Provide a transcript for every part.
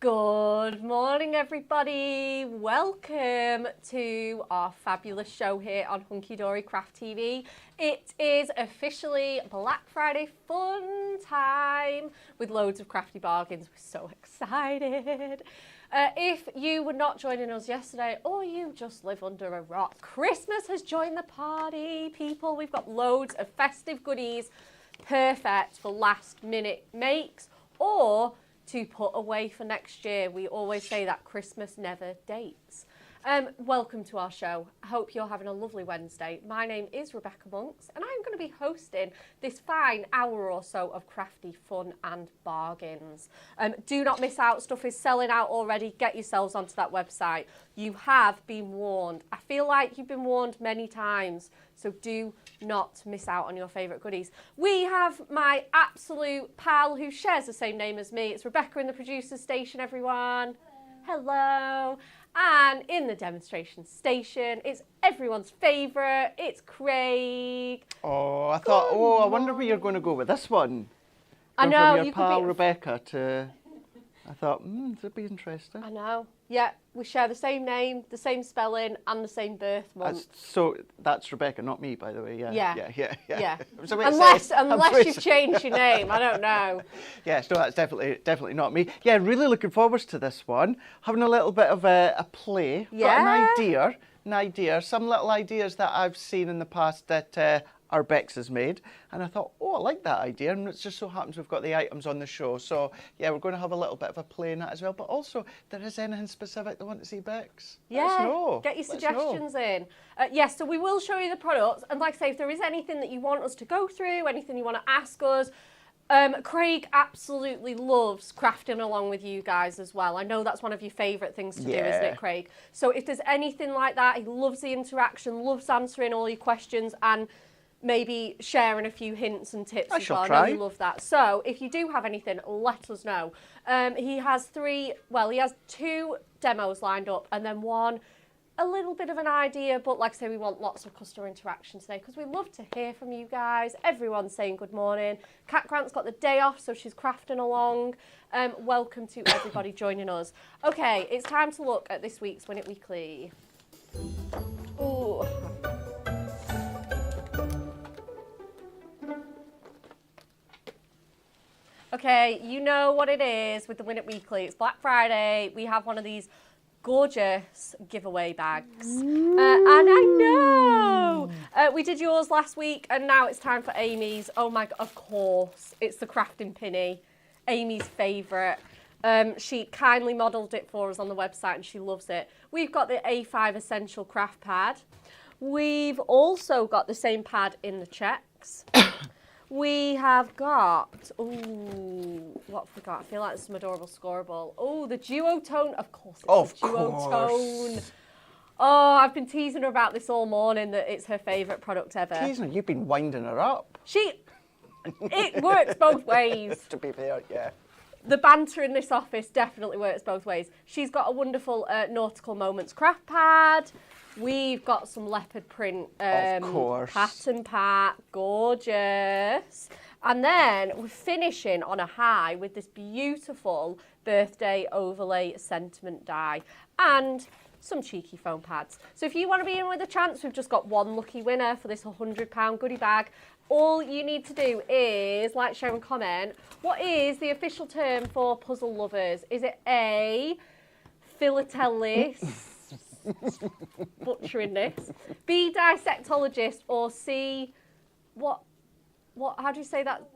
Good morning, everybody. Welcome to our fabulous show here on Hunky Dory Craft TV. It is officially Black Friday fun time with loads of crafty bargains. We're so excited. If you were not joining us yesterday or you just live under a rock, Christmas has joined the party, people. We've got loads of festive goodies, perfect for last minute makes or to put away for next year. We always say that Christmas never dates. Welcome to our show. I hope you're having a lovely Wednesday. My name is Rebecca Monks and I'm going to be hosting this fine hour or so of crafty fun and bargains. Do not miss out. Stuff is selling out already. Get yourselves onto that website. You have been warned. I feel like you've been warned many times, so do not miss out on your favourite goodies. We have my absolute pal who shares the same name as me. It's Rebecca in the producer's station, everyone. Hello. And in the demonstration station, it's everyone's favourite. It's Craig. Oh, I thought, I wonder where you're going to go with this one. I know. From your pal Rebecca to, I thought, this would be interesting. I know. Yeah, we share the same name, the same spelling, and the same birth month. So that's Rebecca, not me, by the way. Yeah. Unless you've changed your name, I don't know. Yes, no, that's definitely not me. Yeah, really looking forward to this one. Having a little bit of a play. Yeah. Got an idea, some little ideas that I've seen in the past that our Bex has made, and I thought, I like that idea, and it just so happens we've got the items on the show, so yeah, we're going to have a little bit of a play in that as well, but also, if there is anything specific they want to see, Bex, let us know. Get your suggestions in. Yes, so we will show you the products, and like I say, if there is anything that you want us to go through, anything you want to ask us, Craig absolutely loves crafting along with you guys as well. I know that's one of your favourite things to do, isn't it, Craig? So if there's anything like that, he loves the interaction, loves answering all your questions, and maybe sharing a few hints and tips as well. I know you love that. So if you do have anything, let us know. He has two demos lined up and then one, a little bit of an idea, but like I say, we want lots of customer interaction today because we love to hear from you guys. Everyone's saying good morning. Kat Grant's got the day off, so she's crafting along. Welcome to everybody joining us. Okay, it's time to look at this week's Win It Weekly. Ooh. Okay, you know what it is with the Win It Weekly. It's Black Friday. We have one of these gorgeous giveaway bags. And I know! We did yours last week, and now it's time for Amy's. Oh my God, of course. It's the crafting pinny, Amy's favourite. She kindly modelled it for us on the website, and she loves it. We've got the A5 Essential Craft Pad. We've also got the same pad in the checks. We have got, what have we got? I feel like there's some adorable scoreable. The duotone, of course it's the duotone. Oh, I've been teasing her about this all morning, that it's her favourite product ever. Teasing her? You've been winding her up. It works both ways. To be fair, yeah. The banter in this office definitely works both ways. She's got a wonderful Nautical Moments craft pad. We've got some leopard print pattern pack, gorgeous. And then we're finishing on a high with this beautiful birthday overlay sentiment die and some cheeky foam pads. So if you want to be in with a chance, we've just got one lucky winner for this £100 goodie bag. All you need to do is like, share and comment. What is the official term for puzzle lovers? Is it A, philatelist? Butchering this. B, dissectologist, or C, what, how do you say that?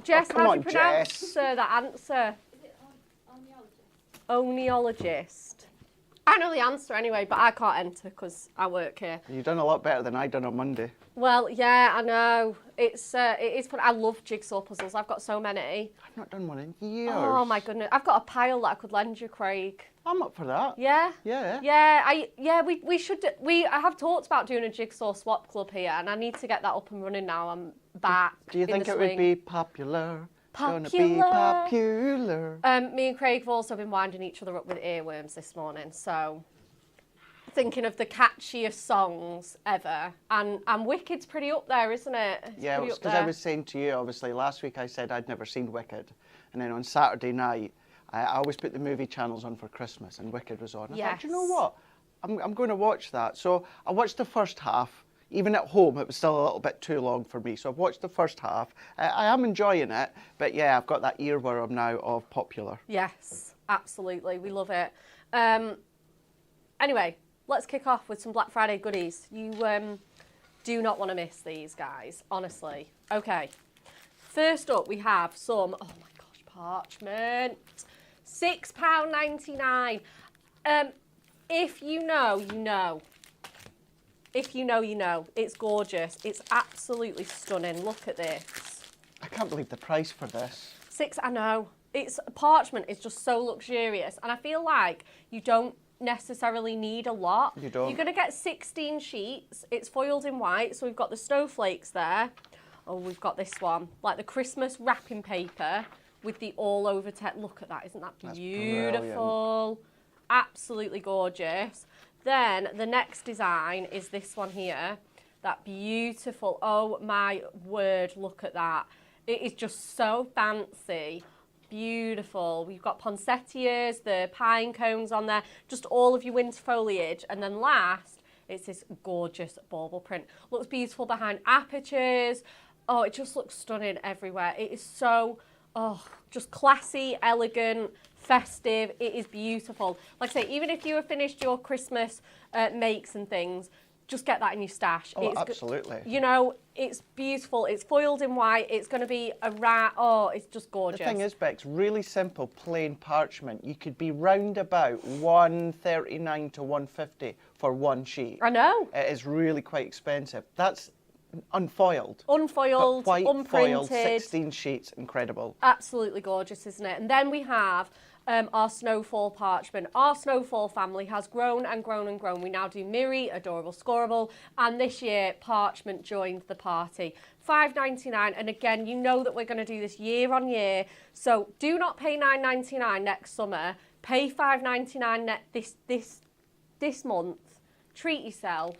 Jess, how do you pronounce that answer? Is it oneologist? Oneologist. I know the answer anyway, but I can't enter because I work here. You've done a lot better than I done on Monday. Well, yeah, I know. It is fun. I love jigsaw puzzles. I've got so many. I've not done one in years. Oh my goodness. I've got a pile that I could lend you, Craig. I'm up for that. Yeah? Yeah. Yeah, we should. I have talked about doing a jigsaw swap club here, and I need to get that up and running now. I'm back. Do you think it would be popular? Popular. Gonna be popular. Me and Craig have also been winding each other up with earworms this morning, so thinking of the catchiest songs ever, and Wicked's pretty up there, isn't it? Yeah, because I was saying to you, obviously, last week I said I'd never seen Wicked, And then on Saturday night, I always put the movie channels on for Christmas, and Wicked was on. I thought, do you know what? I'm going to watch that. So I watched the first half. Even at home, it was still a little bit too long for me. So I've watched the first half. I am enjoying it, but yeah, I've got that earworm now of popular. Yes, absolutely. We love it. Anyway, let's kick off with some Black Friday goodies. You do not want to miss these, guys, honestly. Okay, first up we have some, oh my gosh, parchment. £6.99. If you know, you know. If you know, you know. It's gorgeous. It's absolutely stunning. Look at this. I can't believe the price for this. I know. It's parchment is just so luxurious, and I feel like you don't necessarily need a lot. You don't. You're going to get 16 sheets. It's foiled in white, so we've got the snowflakes there. Oh, we've got this one, like the Christmas wrapping paper with the all-over text. Look at that. Isn't that beautiful? Brilliant. Absolutely gorgeous. Then the next design is this one here. That beautiful, oh my word, look at that. It is just so fancy. Beautiful. We've got poinsettias, the pine cones on there, just all of your winter foliage. And then last, it's this gorgeous bauble print. Looks beautiful behind apertures. Oh, it just looks stunning everywhere. It is so, just classy, elegant, festive. It is beautiful. Like I say, even if you have finished your Christmas makes and things, just get that in your stash. Oh, absolutely. You know, it's beautiful. It's foiled in white. It's going to be it's just gorgeous. The thing is, Bex, really simple, plain parchment. You could be round about £139 to £150 for one sheet. I know. It is really quite expensive. That's unfoiled. Unfoiled, but white unprinted. foiled, 16 sheets, incredible. Absolutely gorgeous, isn't it? And then we have our snowfall parchment. Our snowfall family has grown and grown and grown. We now do Miri, Adorable Scoreable, and this year parchment joined the party. £5.99, and again, you know that we're going to do this year on year, so do not pay £9.99 next summer. Pay £5.99 this month. Treat yourself,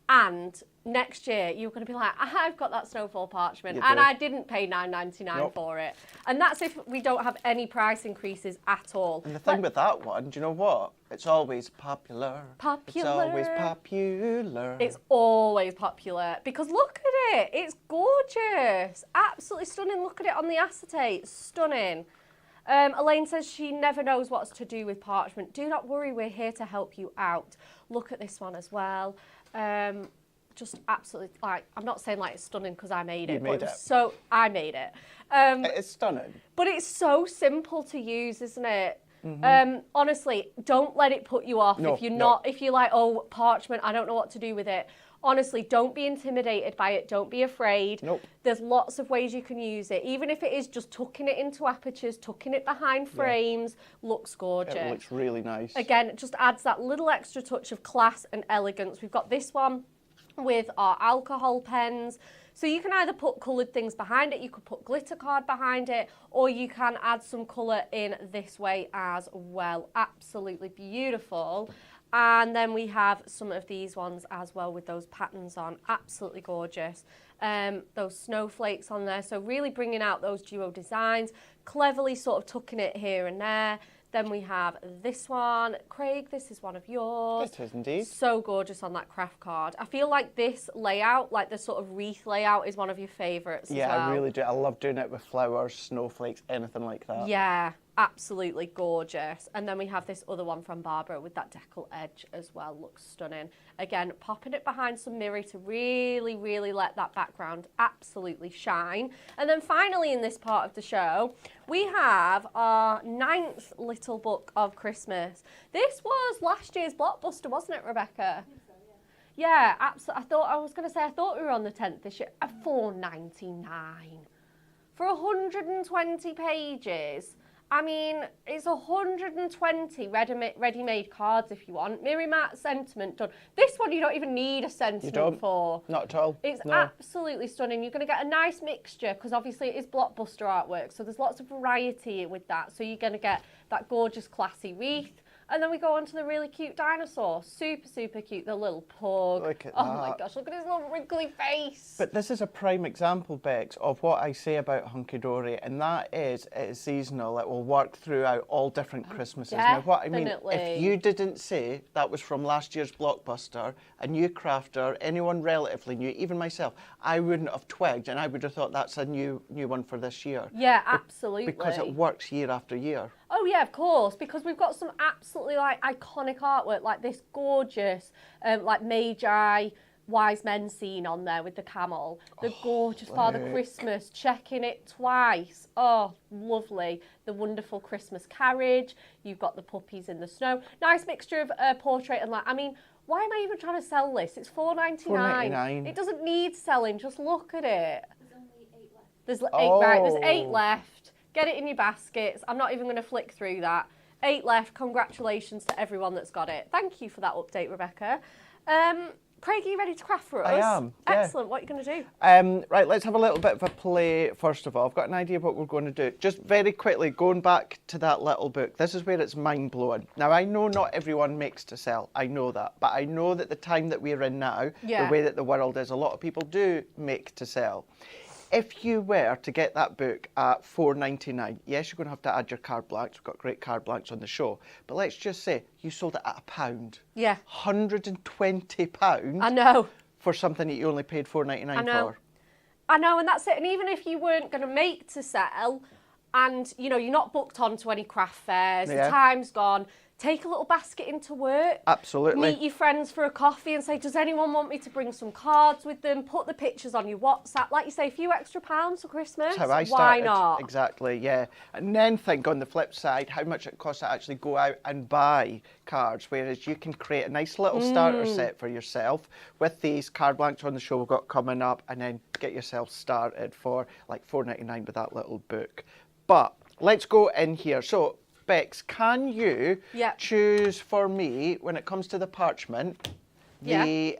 and next year you're going to be like, I've got that snowfall parchment and I didn't pay £9.99 for it. And that's if we don't have any price increases at all. And the thing with that one, do you know what? It's always popular. Popular. It's always popular. It's always popular because look at it. It's gorgeous. Absolutely stunning. Look at it on the acetate. Stunning. Elaine says she never knows what's to do with parchment. Do not worry, we're here to help you out. Look at this one as well. Just absolutely, like, I'm not saying like it's stunning because I made it. You made it. So I made it. It's stunning. But it's so simple to use, isn't it? Mm-hmm. Honestly, don't let it put you off. If you're like, oh, parchment, I don't know what to do with it. Honestly, don't be intimidated by it. Don't be afraid. Nope. There's lots of ways you can use it. Even if it is just tucking it into apertures, tucking it behind frames, looks gorgeous. It looks really nice. Again, it just adds that little extra touch of class and elegance. We've got this one with our alcohol pens. So you can either put coloured things behind it, you could put glitter card behind it, or you can add some colour in this way as well. Absolutely beautiful. And then we have some of these ones as well with those patterns on. Absolutely gorgeous. Those snowflakes on there. So really bringing out those duo designs, cleverly sort of tucking it here and there. Then we have this one. Craig, this is one of yours. It is indeed. So gorgeous on that craft card. I feel like this layout, like the sort of wreath layout, is one of your favourites as well. Yeah, I really do. I love doing it with flowers, snowflakes, anything like that. Yeah, absolutely gorgeous. And then we have this other one from Barbara with that decal edge as well. Looks stunning. Again, popping it behind some mirror to really, really let that background absolutely shine. And then finally in this part of the show, we have our 9th little book of Christmas. This was last year's blockbuster, wasn't it, Rebecca? I think so, yeah. Yeah, absolutely. I thought we were on the 10th this year. At £4.99 for 120 pages. I mean, it's 120 ready-made cards if you want. Mirror Matte sentiment done. This one you don't even need a sentiment for. Not at all. It's absolutely stunning. You're going to get a nice mixture because obviously it is blockbuster artwork, so there's lots of variety with that. So you're going to get that gorgeous classy wreath, And then we go on to the really cute dinosaur. Super, super cute. The little pug. Look at Oh that. my gosh, look at his little wrinkly face. But this is a prime example, Bex, of what I say about Hunky Dory, and that is it is seasonal. It will work throughout all different Christmases. Now, what I mean, Definitely. if you didn't say that was from last year's Blockbuster, a new crafter, anyone relatively new, even myself, I wouldn't have twigged, and I would have thought that's a new one for this year. Yeah, absolutely. Because it works year after year. Oh yeah, of course, because we've got some absolutely like iconic artwork, like this gorgeous like Magi wise men scene on there with the camel, the gorgeous Father Christmas checking it twice. Oh, lovely. The wonderful Christmas carriage. You've got the puppies in the snow. Nice mixture of portrait and like, I mean, why am I even trying to sell this? It's $4.99. $4.99. It doesn't need selling. Just look at it. There's only 8 left. There's 8, right, there's 8 Oh. left. Get it in your baskets. I'm not even going to flick through that. 8 left. Congratulations to everyone that's got it. Thank you for that update, Rebecca. Craig, are you ready to craft for us? I am, yeah. Excellent. What are you going to do? Right, let's have a little bit of a play first of all. I've got an idea of what we're going to do. Just very quickly, going back to that little book, this is where it's mind-blowing. Now, I know not everyone makes to sell, I know that, but I know that the time that we're in now, Yeah. the way that the world is, a lot of people do make to sell. If you were to get that book at $4.99, yes, you're going to have to add your card blanks. We've got great card blanks on the show. But let's just say you sold it at £1. Yeah. £120 I know. for something that you only paid $4.99 I know. for. I know, and that's it. And even if you weren't going to make to sell and, you know, you're not booked onto any craft fairs, Yeah. the time's gone, take a little basket into work. Absolutely. Meet your friends for a coffee and say, does anyone want me to bring some cards with them? Put the pictures on your WhatsApp. Like you say, a few extra pounds for Christmas. That's how I Why started. not? Exactly, yeah. And then think on the flip side how much it costs to actually go out and buy cards, whereas you can create a nice little starter set for yourself with these card blanks on the show we've got coming up, and then get yourself started for like $4.99 with that little book. But let's go in here. So, Bex, can you Yeah. choose for me when it comes to the parchment? Yeah. The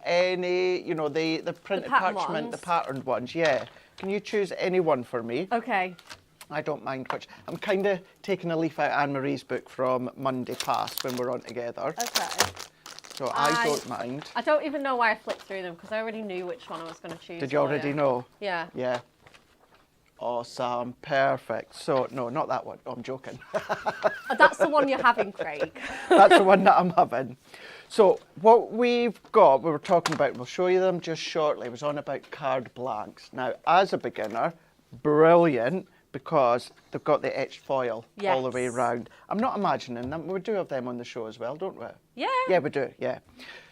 printed pattern parchment, ones. the patterned ones, yeah. Can you choose any one for me? Okay. I don't mind which. I'm kind of taking a leaf out of Anne-Marie's book from Monday past when we're on together. Okay. So I don't mind. I don't even know why I flipped through them because I already knew which one I was going to choose. Did you for already know? Yeah. Yeah. Awesome. Perfect. So, no, not that one. Oh, I'm joking. Oh, that's the one you're having, Craig. That's the one that I'm having. So what we've got, we were talking about, we'll show you them just shortly, was on about card blanks. Now, as a beginner, brilliant, because they've got the etched foil all the way Yes. around. I'm not imagining them. We do have them on the show as well, don't we? Yeah. Yeah, we do, yeah.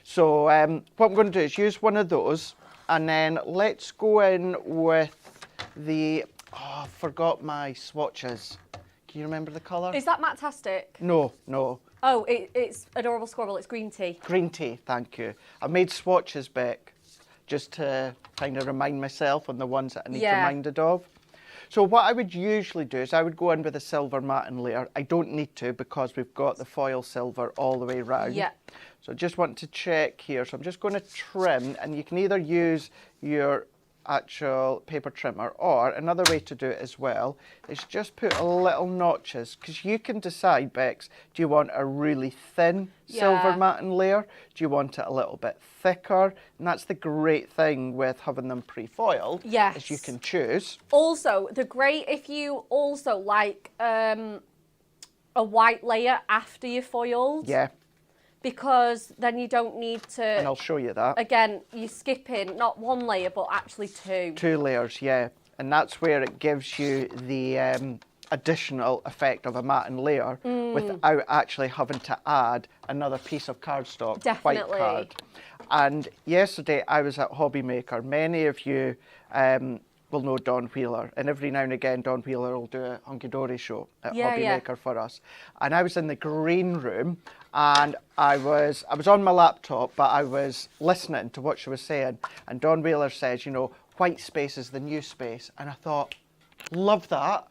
So what I'm going to do is use one of those, and then let's go in with the, oh, I forgot my swatches. Can you remember the colour? Is that Matastic? No, no. Oh, it's Adorable Squirrel. It's green tea. Green tea, thank you. I made swatches, Beck, just to kind of remind myself on the ones that I need reminded of. So what I would usually do is I would go in with a silver matte layer. I don't need to because we've got the foil silver all the way round. Yeah. So I just want to check here. So I'm just going to trim, and you can either use your actual paper trimmer, or another way to do it as well is just put a little notches, because you can decide, Bex, do you want a really thin silver matte layer? Do you want it a little bit thicker? And that's the great thing with having them pre-foiled, is you can choose. Also, if you also like a white layer after you foiled. Yeah. Because then you don't need to... And I'll show you that. Again, you're skipping not one layer, but actually two. 2 layers, yeah. And that's where it gives you the additional effect of a matte layer without actually having to add another piece of cardstock, white card. And yesterday I was at Hobby Maker. Many of you will know Don Wheeler, and every now and again Don Wheeler will do a Hunky Dory show at Hobby Maker for us. And I was in the green room, and I was on my laptop, but I was listening to what she was saying. And Don Wheeler says, you know, white space is the new space. And I thought, love that.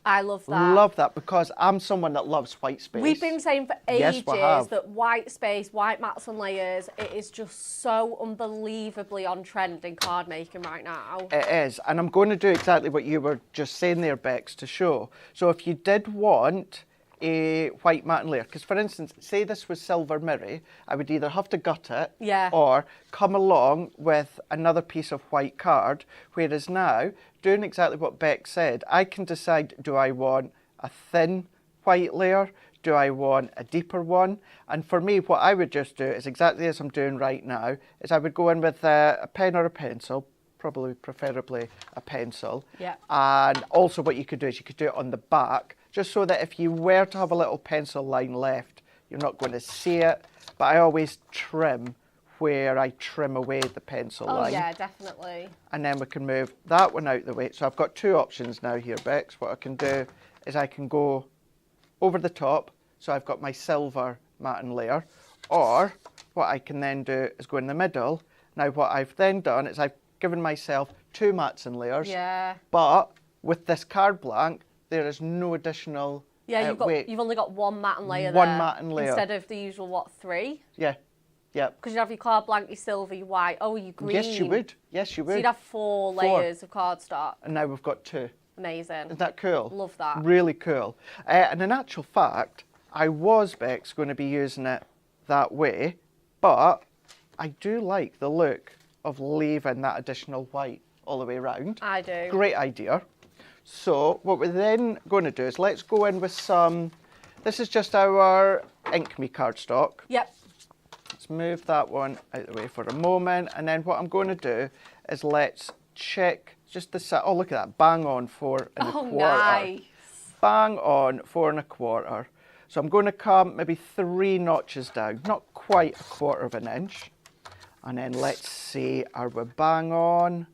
I love that. Love that, because I'm someone that loves white space. We've been saying for ages we have. that white space, white mats and layers, it is just so unbelievably on trend in card making right now. It is, and I'm going to do exactly what you were just saying there, Bex, to show. So if you did want a white matte layer. Because for instance, say this was silver mirror, I would either have to gut it or come along with another piece of white card, whereas now, doing exactly what Beck said, I can decide, do I want a thin white layer? Do I want a deeper one? And for me, what I would just do is exactly as I'm doing right now, is I would go in with a pen or a pencil, probably preferably a pencil. Yeah. And also what you could do is you could do it on the back, just so that if you were to have a little pencil line left, you're not going to see it. But I always trim where I trim away the pencil line. Oh yeah, definitely. And then we can move that one out the way. So I've got two options now here, Bex. What I can do is I can go over the top, so I've got my silver matte layer, or what I can then do is go in the middle. Now what I've then done is I've given myself two mattes and layers, but with this card blank, there is no additional weight. You've only got one matte and layer one there. Matte and layer. Instead of the usual, what, 3? Yeah. Because you'd have your card blank, your silver, your white, your green. Yes, you would. Yes, you would. So you'd have 4 layers of cardstock. And now we've got 2. Amazing. Isn't that cool? Love that. Really cool. And in actual fact, I was, Bex, going to be using it that way, but I do like the look of leaving that additional white all the way around. I do. Great idea. So what we're then going to do is let's go in with some, this is just our Ink Me cardstock. Yep. Let's move that one out the way for a moment. And then what I'm going to do is let's check just the set. Oh, look at that. Bang on 4 1/4. Nice. Bang on 4 1/4. So I'm going to come maybe 3 notches down, not quite 1/4 of an inch. And then let's see, are we bang on?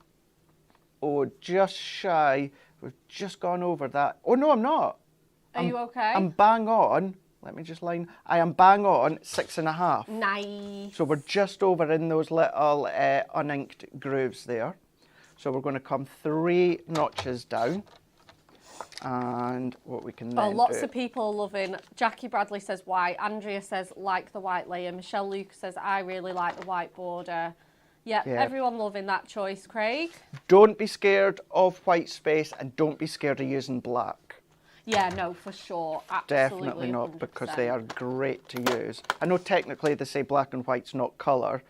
Oh, just shy. We've just gone over that. Oh, no, I'm not. Are you okay? I'm bang on. Let me just line. I am bang on 6 1/2. Nice. So we're just over in those little uninked grooves there. So we're going to come 3 notches down. And what we can then lots of people loving. Jackie Bradley says white. Andrea says like the white layer. Michelle Luke says I really like the white border. Yeah, everyone loving that choice, Craig. Don't be scared of white space and don't be scared of using black. Yeah, no, for sure. Absolutely. Definitely not, 100%. because they are great to use. I know technically they say black and white's not colour,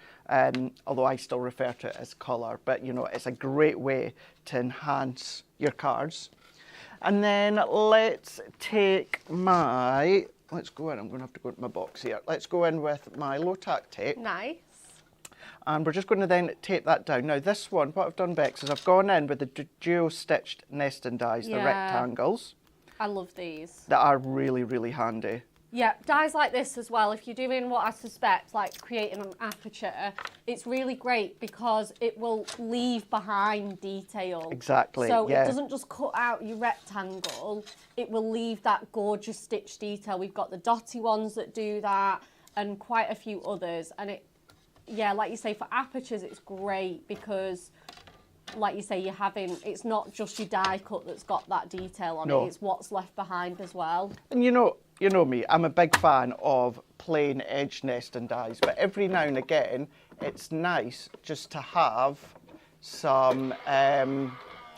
although I still refer to it as colour, but you know, it's a great way to enhance your cards. And then let's take my, let's go in, I'm going to have to go into my box here. Let's go in with my low tack tape. Nice. And we're just going to then tape that down. Now this one, what I've done, Bex, is I've gone in with the duo stitched nesting dies, the rectangles. I love these. That are really, really handy. Yeah, dies like this as well, if you're doing what I suspect, like creating an aperture, it's really great because it will leave behind detail. Exactly, So it doesn't just cut out your rectangle, it will leave that gorgeous stitch detail. We've got the dotty ones that do that and quite a few others. And it, yeah, like you say, for apertures, it's great because, like you say, you're having, it's not just your die cut that's got that detail on it, it's what's left behind as well. And you know me, I'm a big fan of plain edge nesting dies, but every now and again, it's nice just to have some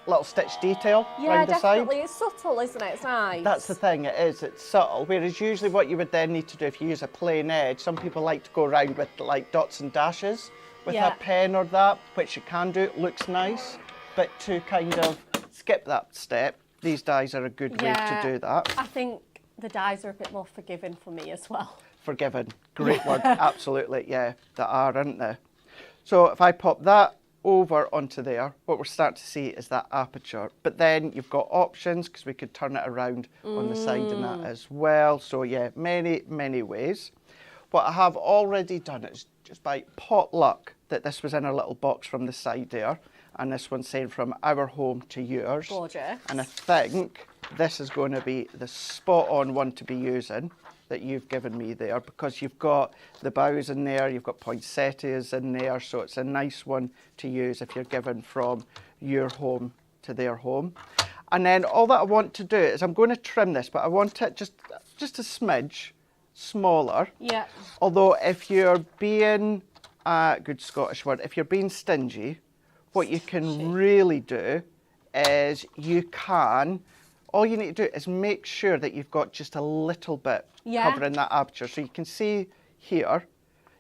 little stitch detail around the side. Yeah, definitely. It's subtle, isn't it? It's nice. That's the thing, it is. It's subtle. Whereas usually what you would then need to do if you use a plain edge, some people like to go around with like dots and dashes with a pen or that, which you can do. It looks nice, but to kind of skip that step, these dies are a good way to do that. I think the dies are a bit more forgiving for me as well. Forgiving. Great word. Absolutely. Yeah, they are, aren't they? So if I pop that over onto there, what we're starting to see is that aperture. But then you've got options because we could turn it around on the side and that as well. So yeah, many, many ways. What I have already done is just by pot luck that this was in a little box from the side there. And this one's saying from our home to yours. Gorgeous. And I think this is going to be the spot on one to be using that you've given me there, because you've got the bows in there, you've got poinsettias in there, so it's a nice one to use if you're given from your home to their home. And then all that I want to do is I'm going to trim this, but I want it just a smidge smaller. Yeah. Although if you're being, good Scottish word, if you're being stingy, what you can really do is you can all you need to do is make sure that you've got just a little bit covering that aperture. So you can see here,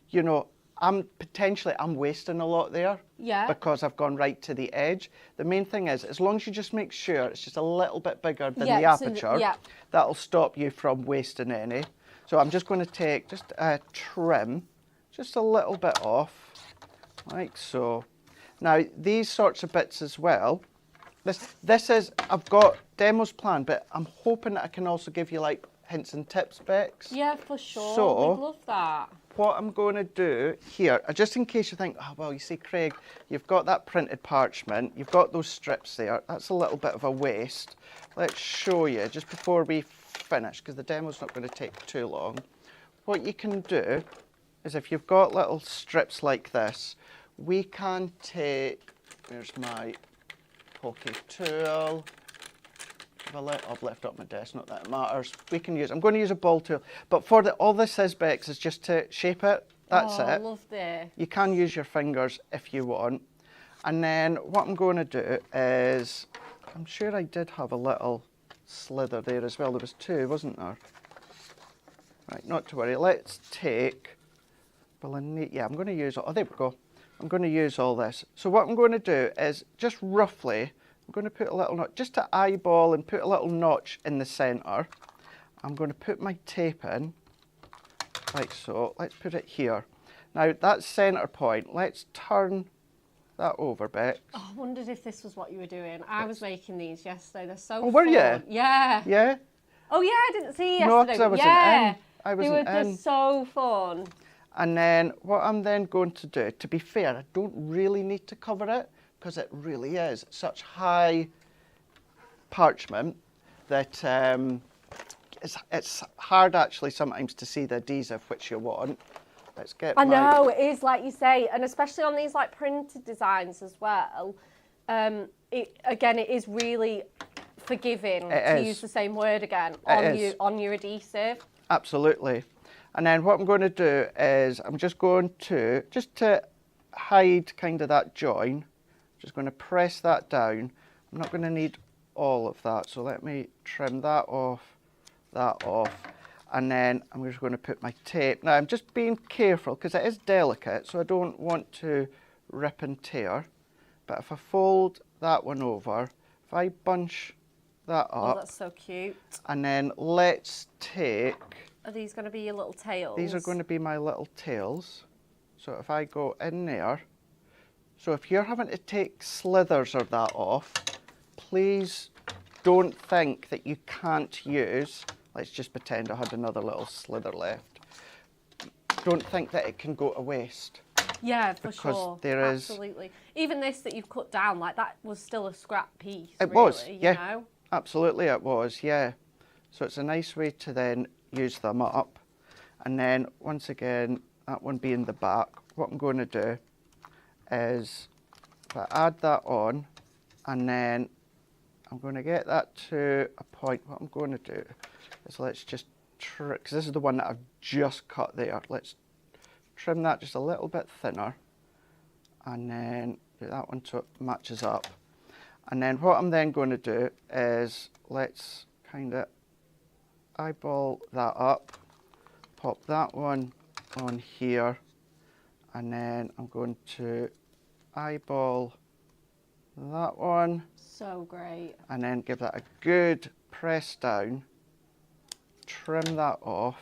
you know, I'm wasting a lot there because I've gone right to the edge. The main thing is, as long as you just make sure it's just a little bit bigger than the aperture, that'll stop you from wasting any. So I'm just going to take just a trim, just a little bit off, like so. Now, these sorts of bits as well, this is, I've got demos planned, but I'm hoping that I can also give you like hints and tips, Bex. Yeah, for sure. So, we'd love that. What I'm going to do here, just in case you think, oh, well, you see, Craig, you've got that printed parchment, you've got those strips there, that's a little bit of a waste. Let's show you just before we finish, because the demo's not going to take too long. What you can do is if you've got little strips like this, we can take, there's my pokey tool. I've left up my desk, not that it matters. We can use, I'm going to use a ball tool, but for all this is, Bex, is just to shape it. That's it. I love this. You can use your fingers if you want. And then what I'm going to do is, I'm sure I did have a little slither there as well. There was two, wasn't there? Right, not to worry. Let's take, well, I'm going to use, oh, there we go. I'm going to use all this. So what I'm going to do is just roughly, I'm going to put a little notch, just to eyeball and put a little notch in the centre. I'm going to put my tape in, like so. Let's put it here. Now, that centre point, let's turn that over, Bex. Oh, I wondered if this was what you were doing. I was making these yesterday. They're so fun. Oh, were you? Yeah. Yeah? Oh, yeah, I didn't see you No, yesterday. because I wasn't in. I wasn't in. They were just so fun. And then what I'm then going to do, to be fair, I don't really need to cover it, because it really is such high parchment that it's hard actually sometimes to see the adhesive which you want. Let's get I know, it is like you say, and especially on these like printed designs as well. It is really forgiving to use the same word again on your adhesive. Absolutely. And then what I'm going to do is I'm just going to, just to hide kind of that join, just going to press that down. I'm not going to need all of that, so let me trim that off, and then I'm just going to put my tape. Now I'm just being careful because it is delicate, so I don't want to rip and tear. But if I fold that one over, if I bunch that up. Oh, that's so cute. And then let's take. Are these going to be your little tails? These are going to be my little tails. So if I go in there, so if you're having to take slithers of that off, please don't think that you can't use, let's just pretend I had another little slither left. Don't think that it can go to waste. Yeah, for sure. Because there is... Absolutely. Even this that you've cut down, like that was still a scrap piece. It really, was, yeah. You know? Absolutely it was, yeah. So it's a nice way to then use them up. And then once again, that one being the back, what I'm going to do is if I add that on, and then I'm going to get that to a point. What I'm going to do is let's just trim, because this is the one that I've just cut there. Let's trim that just a little bit thinner, and then do that one so it matches up. And then what I'm then going to do is let's kind of eyeball that up, pop that one on here, and then I'm going to eyeball that one. So great. And then give that a good press down, trim that off.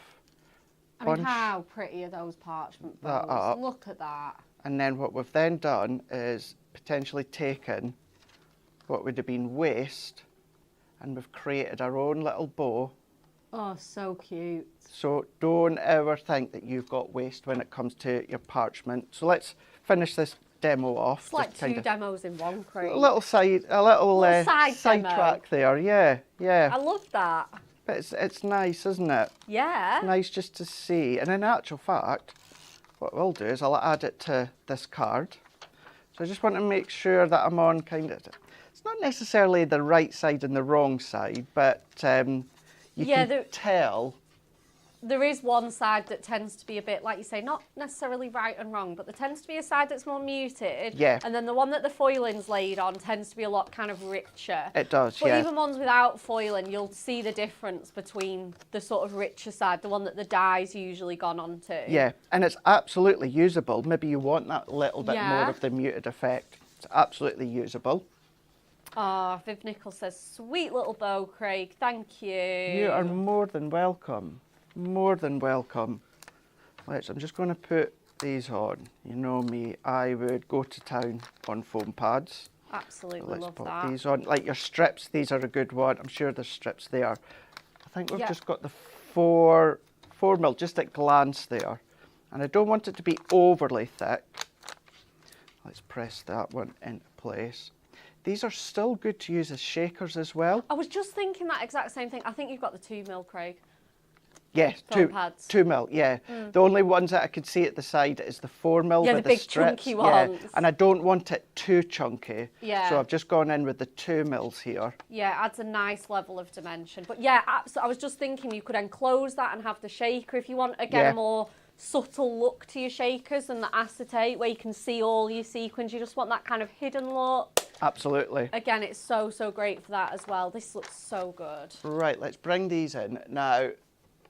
I mean, how pretty are those parchment bows? That up. Look at that. And then what we've then done is potentially taken what would have been waste, and we've created our own little bow. Oh, so cute. So don't ever think that you've got waste when it comes to your parchment. So let's finish this demo off. It's like two demos in one, Craig. A little side track there, yeah. I love that. But it's nice, isn't it? Yeah. It's nice just to see. And in actual fact, what we'll do is I'll add it to this card. So I just want to make sure that I'm on kind of, it's not necessarily the right side and the wrong side, but you can tell there is one side that tends to be a bit, like you say, not necessarily right and wrong, but there tends to be a side that's more muted. Yeah. And then the one that the foiling's laid on tends to be a lot kind of richer. It does, but yeah. But even ones without foiling, you'll see the difference between the sort of richer side, the one that the dye's usually gone onto. Yeah, and it's absolutely usable. Maybe you want that little bit more of the muted effect. It's absolutely usable. Oh, Viv Nichols says, sweet little bow, Craig. Thank you. You are more than welcome. More than welcome. I'm just going to put these on. You know me, I would go to town on foam pads. Absolutely love that. Let's put these on. Like your strips, these are a good one. I'm sure there's strips there. I think we've just got the 4mm just at glance there. And I don't want it to be overly thick. Let's press that one into place. These are still good to use as shakers as well. I was just thinking that exact same thing. I think you've got the 2mm, Craig. Yes, foam pads. 2mm, yeah. The only ones that I could see at the side is the 4mm yeah, with the big strips. chunky ones. And I don't want it too chunky. Yeah. So I've just gone in with the 2mm here. Yeah, it adds a nice level of dimension. But yeah, I was just thinking you could enclose that and have the shaker if you want, again, a more subtle look to your shakers than the acetate where you can see all your sequins. You just want that kind of hidden look. Absolutely. Again, it's so great for that as well. This looks so good. Right, let's bring these in. Now,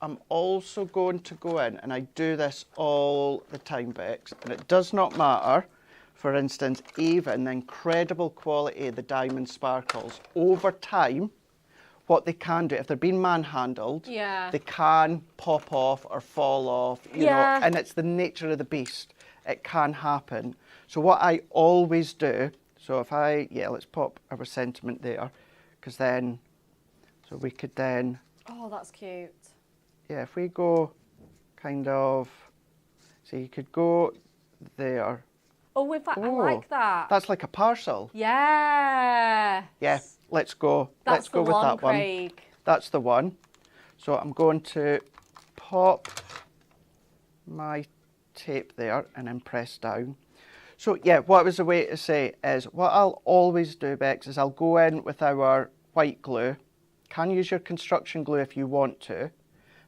I'm also going to go in, and I do this all the time, Bex, and it does not matter, for instance, even the incredible quality of the diamond sparkles. Over time, what they can do, if they're being manhandled, they can pop off or fall off, you know, and it's the nature of the beast. It can happen. So what I always do, so if I, let's pop our sentiment there, because then, so we could then... Oh, that's cute. Yeah, if we go kind of, so you could go there. Oh, in fact, I like that. That's like a parcel. Yeah. Yeah, let's go. Let's go with that one. That's the one. So I'm going to pop my tape there and then press down. So yeah, what was the way to say is, what I'll always do, Bex, is I'll go in with our white glue. Can use your construction glue if you want to.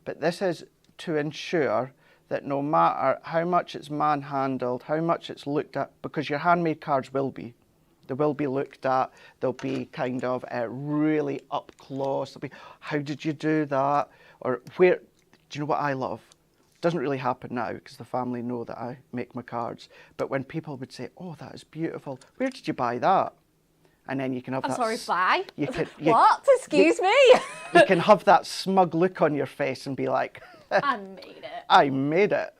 But this is to ensure that no matter how much it's manhandled, how much it's looked at, because your handmade cards will be. They will be looked at. They'll be kind of really up close. They'll be, how did you do that? Or where, do you know what I love? It doesn't really happen now because the family know that I make my cards. But when people would say, oh, that is beautiful. Where did you buy that? And then you can have buy? What? Excuse me? You can have that smug look on your face and be like, I made it. I made it.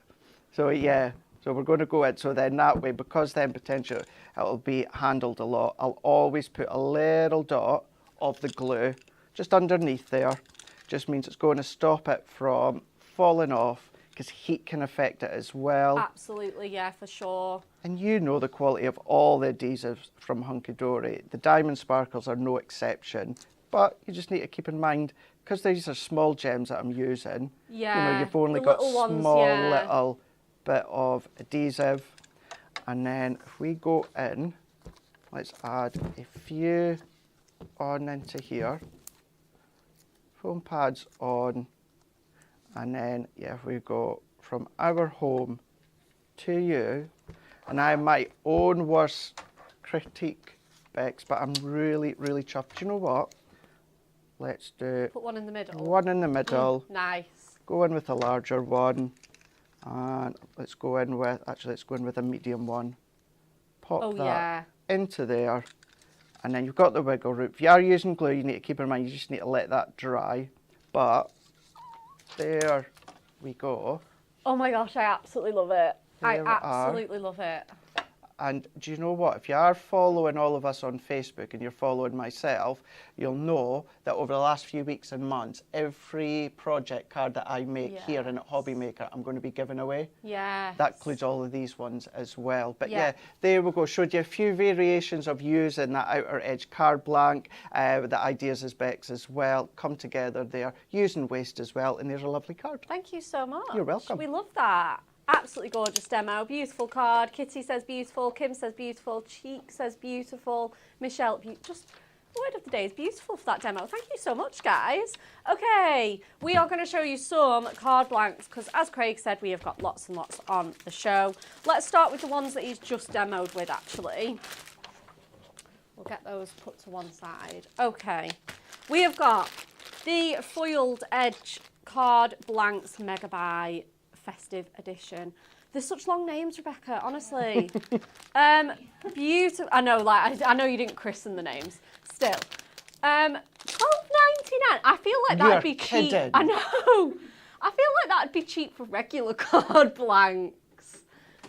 So yeah, so we're going to go in. So then that way, because then potentially it'll be handled a lot, I'll always put a little dot of the glue just underneath there. Just means it's going to stop it from falling off, because heat can affect it as well. Absolutely, yeah, for sure. And you know the quality of all the adhesives from Hunky Dory. The diamond sparkles are no exception, but you just need to keep in mind, because these are small gems that I'm using, you know, you've only got small little bit of adhesive. And then if we go in, let's add a few on into here. Foam pads on. And then, yeah, we go from our home to you. And I'm my own worst critique, Bex, but I'm really chuffed. Do you know what? Let's do... Put one in the middle. One in the middle. Nice. Go in with a larger one. And let's go in with... Actually, let's go in with a medium one. Pop that into there. And then you've got the wiggle room. If you are using glue, you need to keep in mind, you just need to let that dry. But... there we go. Oh my gosh, I absolutely love it. I There absolutely love it. And do you know what? If you are following all of us on Facebook and you're following myself, you'll know that over the last few weeks and months, every project card that I make here in Hobby Maker, I'm going to be giving away. Yeah. That includes all of these ones as well. But yeah, there we go. Showed you a few variations of using that outer edge card blank. The ideas as Bex as well come together there, using waste as well. And there's a lovely card. Thank you so much. You're welcome. We love that. Absolutely gorgeous demo. Beautiful card. Kitty says beautiful. Kim says beautiful. Cheek says beautiful. Michelle, just The word of the day is beautiful for that demo. Thank you so much, guys. Okay, we are going to show you some card blanks because, as Craig said, we have got lots and lots on the show. Let's start with the ones that he's just demoed with, actually. We'll get those put to one side. Okay, we have got the foiled edge card blanks Mega Buy festive edition. There's such long names, Rebecca, honestly. Beautiful. I know, I know you didn't christen the names. Still. $12.99. I feel like that'd be cheap. Kidding. I know. I feel like that'd be cheap for regular card blanks.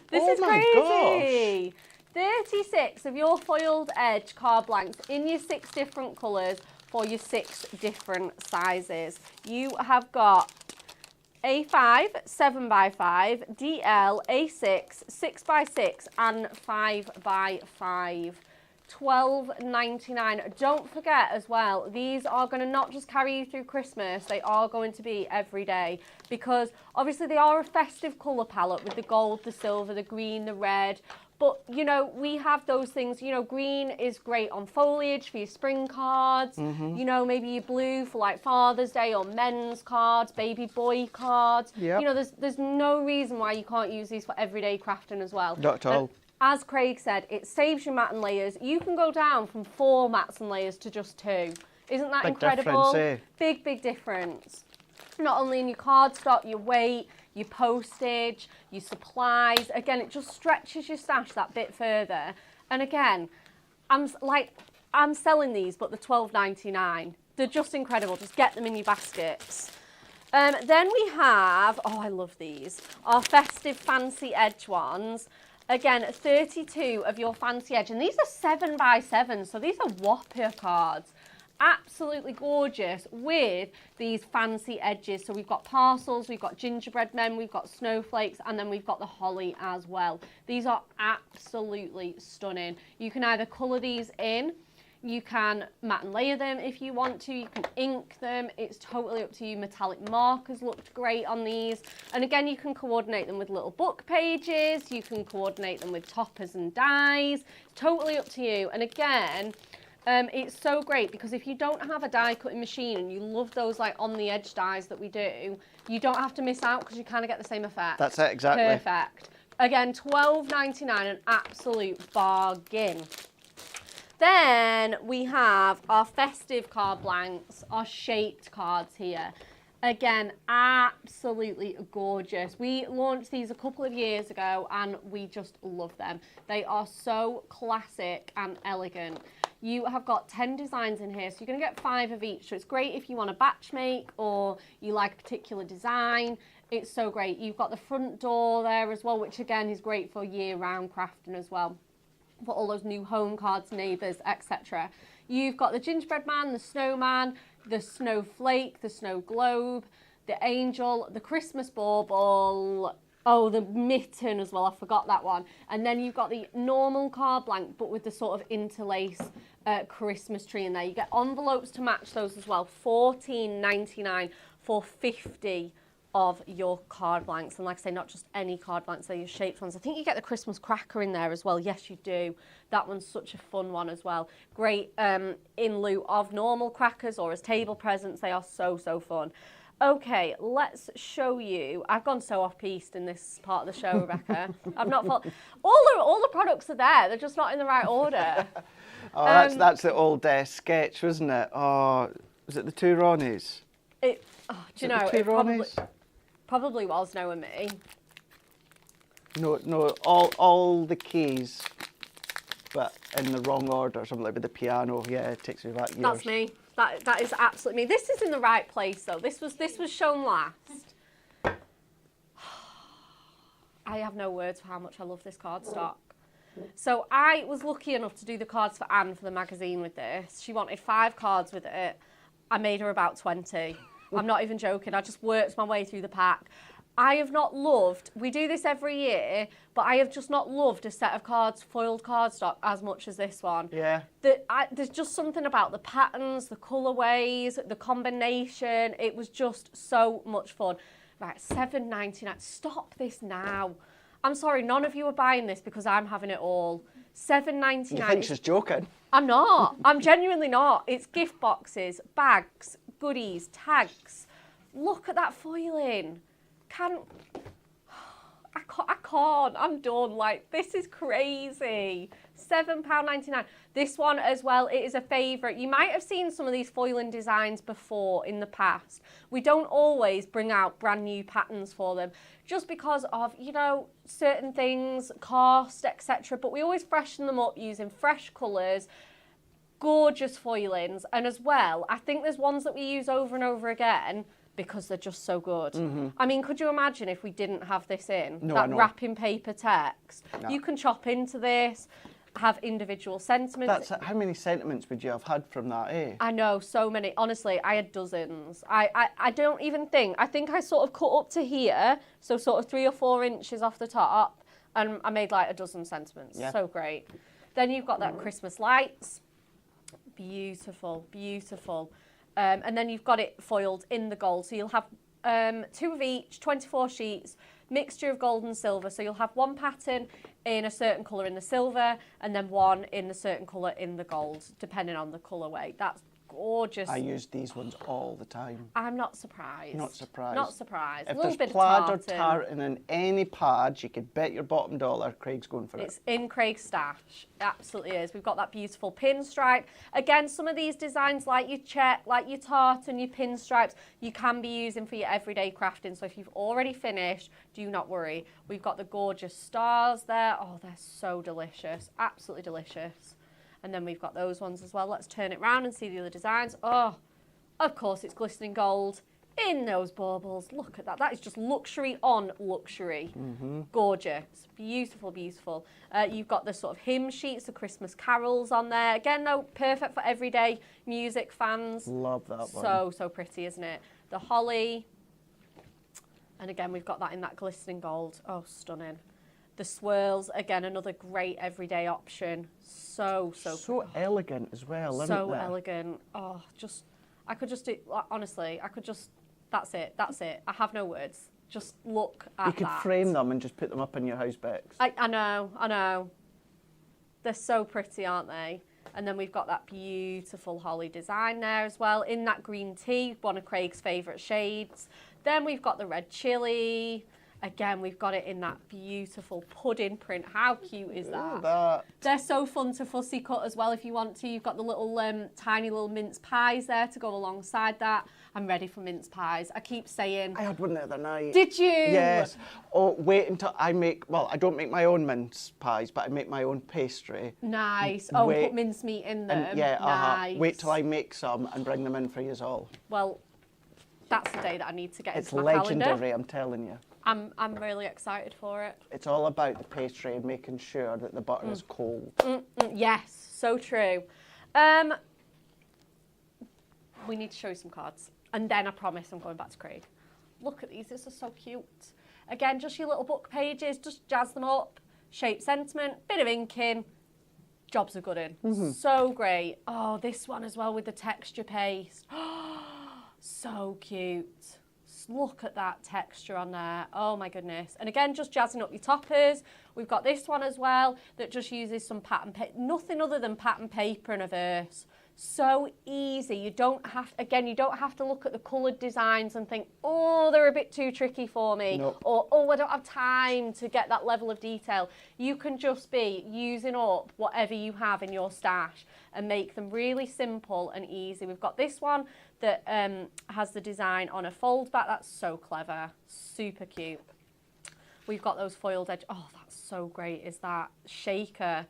This is crazy. Gosh. 36 of your foiled edge card blanks in your 6 different colours for your 6 different sizes. You have got A5, 7x5, DL, A6, 6x6 and 5x5. $12.99. Don't forget as well, these are going to not just carry you through Christmas, they are going to be every day because obviously they are a festive colour palette with the gold, the silver, the green, the red. But, you know, we have those things, you know, green is great on foliage for your spring cards, you know, maybe your blue for like Father's Day or men's cards, baby boy cards. Yep. You know, there's no reason why you can't use these for everyday crafting as well. Not at all. As Craig said, it saves your mat and layers. You can go down from 4 mats and layers to just 2. Isn't that incredible? Difference, eh? Big difference. Not only in your cardstock, your weight, your postage, your supplies. Again, it just stretches your stash that bit further. And again, I'm selling these, but they're $12.99. They're just incredible. Just get them in your baskets. Then we have, oh, I love these, our festive fancy edge ones. Again, 32 of your fancy edge, and these are 7x7, so these are whopper cards. Absolutely gorgeous with these fancy edges. So we've got parcels, we've got gingerbread men, we've got snowflakes, and then we've got the holly as well. These are absolutely stunning. You can either colour these in, you can matte and layer them if you want to, you can ink them, it's totally up to you. Metallic markers looked great on these. And again, you can coordinate them with little book pages, you can coordinate them with toppers and dies, totally up to you. And again, it's so great because if you don't have a die cutting machine and you love those like on the edge dies that we do, you don't have to miss out because you kind of get the same effect. That's it, exactly. Perfect. Again, $12.99, an absolute bargain. Then we have our festive card blanks, our shaped cards here. Again, absolutely gorgeous. We launched these a couple of years ago and we just love them. They are so classic and elegant. You have got 10 designs in here, so you're going to get 5 of each. So it's great if you want to batch make or you like a particular design. It's so great. You've got the front door there as well, which again is great for year-round crafting as well. For all those new home cards, neighbours, etc. You've got the gingerbread man, the snowman, the snowflake, the snow globe, the angel, the Christmas bauble, oh, the mitten as well, I forgot that one. And then you've got the normal card blank, but with the sort of interlace Christmas tree in there. You get envelopes to match those as well, $14.99 for 50 of your card blanks. And like I say, not just any card blanks, they're your shaped ones. I think you get the Christmas cracker in there as well. Yes, you do. That one's such a fun one as well. Great in lieu of normal crackers or as table presents. They are so fun. Okay, let's show you. I've gone so off-piste in this part of the show, Rebecca. I've not thought. All the products are there. They're just not in the right order. Oh, that's the old sketch, wasn't it? Oh, was it the 2 Ronnies? Do you know, it probably was knowing me. No, all the keys, but in the wrong order. Something like with the piano. Yeah, it takes me back years. That's me. That is absolutely me. This is in the right place though. This was shown last. I have no words for how much I love this cardstock. So I was lucky enough to do the cards for Anne for the magazine with this. She wanted 5 cards with it. I made her about 20. I'm not even joking. I just worked my way through the pack. I have not loved, we do this every year, but I have just not loved a set of cards, foiled cardstock, as much as this one. Yeah. There's just something about the patterns, the colourways, the combination. It was just so much fun. Right, $7.99. Stop this now. I'm sorry, none of you are buying this because I'm having it all. $7.99. You think she's joking? I'm not. I'm genuinely not. It's gift boxes, bags, goodies, tags. Look at that foiling. I can't. I'm done. Like, this is crazy. £7.99. This one as well, it is a favourite. You might have seen some of these foiling designs before in the past. We don't always bring out brand new patterns for them just because of, you know, certain things, cost, etc. But we always freshen them up using fresh colours, gorgeous foilings. And as well, I think there's ones that we use over and over again because they're just so good. Mm-hmm. I mean, could you imagine if we didn't have this in? No, that wrapping paper text. No. You can chop into this, have individual sentiments. How many sentiments would you have had from that, eh? I know, so many. Honestly, I had dozens. I don't even think. I think I sort of cut up to here, so sort of 3 or 4 inches off the top, and I made like a dozen sentiments. Yeah. So great. Then you've got that Christmas lights. Beautiful, beautiful. And then you've got it foiled in the gold. So you'll have 2 of each, 24 sheets, mixture of gold and silver. So you'll have one pattern in a certain colour in the silver and then one in a certain colour in the gold, depending on the colourway. That's gorgeous. I use these ones all the time. I'm not surprised. Not surprised. Not surprised. If A little there's bit plaid of or tartan. tartan in any pads, you could bet your bottom dollar Craig's going for It's it. in Craig's stash. Absolutely is. We've got that beautiful pinstripe. Again, some of these designs, like your check, like your tartan, your pinstripes, you can be using for your everyday crafting. So if you've already finished, do not worry. We've got the gorgeous stars there. Oh, they're so delicious. Absolutely delicious. And then we've got those ones as well. Let's turn it round and see the other designs. Oh, of course, it's glistening gold in those baubles. Look at that. That is just luxury on luxury. Mm-hmm. Gorgeous. Beautiful, beautiful. You've got the sort of hymn sheets, the Christmas carols on there. Again, though, perfect for everyday music fans. Love that one. So pretty, isn't it? The holly. And again, we've got that in that glistening gold. Oh, stunning. The swirls, again, another great everyday option. So elegant as well, isn't it? so elegant. Oh, I could just do, honestly, that's it. I have no words. Just look at that. You could frame them and just put them up in your house, Bex. I know. They're so pretty, aren't they? And then we've got that beautiful holly design there as well, in that green tea, one of Craig's favourite shades. Then we've got the red chilli. Again, we've got it in that beautiful pudding print. How cute is that? They're so fun to fussy cut as well if you want to. You've got the little tiny little mince pies there to go alongside that. I'm ready for mince pies. I keep saying... I had one the other night. Did you? Yes. Oh, wait until I make... Well, I don't make my own mince pies, but I make my own pastry. Nice. Oh, put mincemeat in them. And, yeah, nice. Wait till I make some and bring them in for you all. Well, that's the day that I need to get It's into my legendary, calendar. I'm telling you. I'm really excited for it. It's all about the pastry and making sure that the butter is cold. Yes, so true. We need to show you some cards. And then I promise I'm going back to Craig. Look at these, this is so cute. Again, just your little book pages, just jazz them up. Shape sentiment, bit of inking. Jobs are good in. So great. Oh, this one as well with the texture paste. So cute. Look at that texture on there. Oh my goodness. And again, just jazzing up your toppers. We've got this one as well that just uses some pattern paper, nothing other than pattern paper and a verse. So easy. You don't have, again, you don't have to look at the coloured designs and think, oh, they're a bit too tricky for me. Nope. Or, oh, I don't have time to get that level of detail. You can just be using up whatever you have in your stash and make them really simple and easy. We've got this one that has the design on a fold back. That's so clever. Super cute. We've got those foiled edge. Oh, that's so great. Is that shaker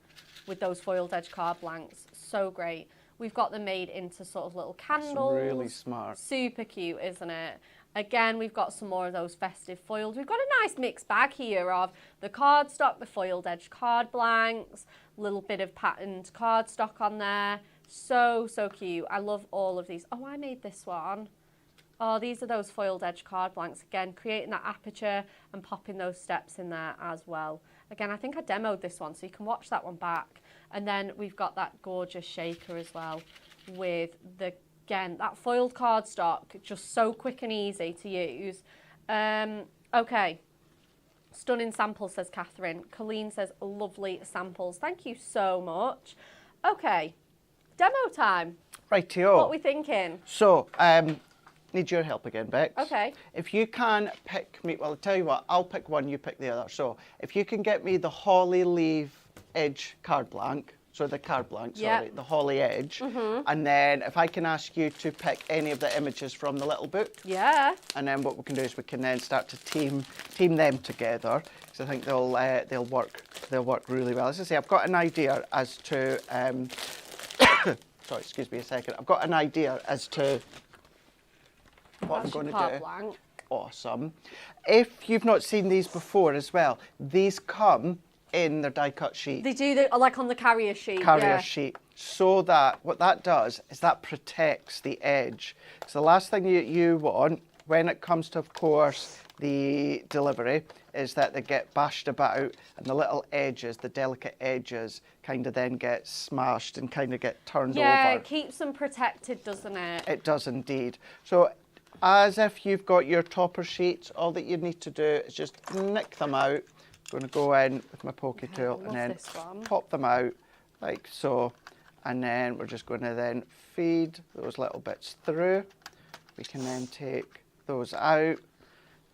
with those foiled edge card blanks? So great. We've got them made into sort of little candles. That's really smart. Super cute, isn't it? Again, we've got some more of those festive foils. We've got a nice mixed bag here of the cardstock, the foiled edge card blanks, a little bit of patterned cardstock on there. So cute. I love all of these. Oh, I made this one. Oh, these are those foiled edge card blanks. Again, creating that aperture and popping those steps in there as well. Again, I think I demoed this one, so you can watch that one back. And then we've got that gorgeous shaker as well with the, again, that foiled cardstock, just so quick and easy to use. Okay. Stunning samples, says Catherine. Colleen says, lovely samples. Thank you so much. Okay. demo time. Rightio. What are we thinking? So, need your help again, Bex. Okay. If you can pick me, well, I'll tell you what, I'll pick one, you pick the other. So, if you can get me the holly leaf edge card blank, so the card blank, sorry, the holly edge, and then if I can ask you to pick any of the images from the little book. Yeah. And then what we can do is we can then start to team them together, because I think they'll work really well. As I say, I've got an idea as to sorry, excuse me a second. I've got an idea as to what I'm going to do. Blank. Awesome. If you've not seen these before as well, these come in their die cut sheet. They do, like on the carrier sheet. Carrier sheet. So that, what that does is that protects the edge. So the last thing you want, when it comes to, of course, the delivery, is that they get bashed about and the little edges, the delicate edges, kind of then get smashed and kind of get turned over. Yeah, it keeps them protected, doesn't it? It does indeed. So as if you've got your topper sheets, all that you need to do is just nick them out. I'm going to go in with my pokey tool and then pop them out like so. And then we're just going to then feed those little bits through. We can then take those out.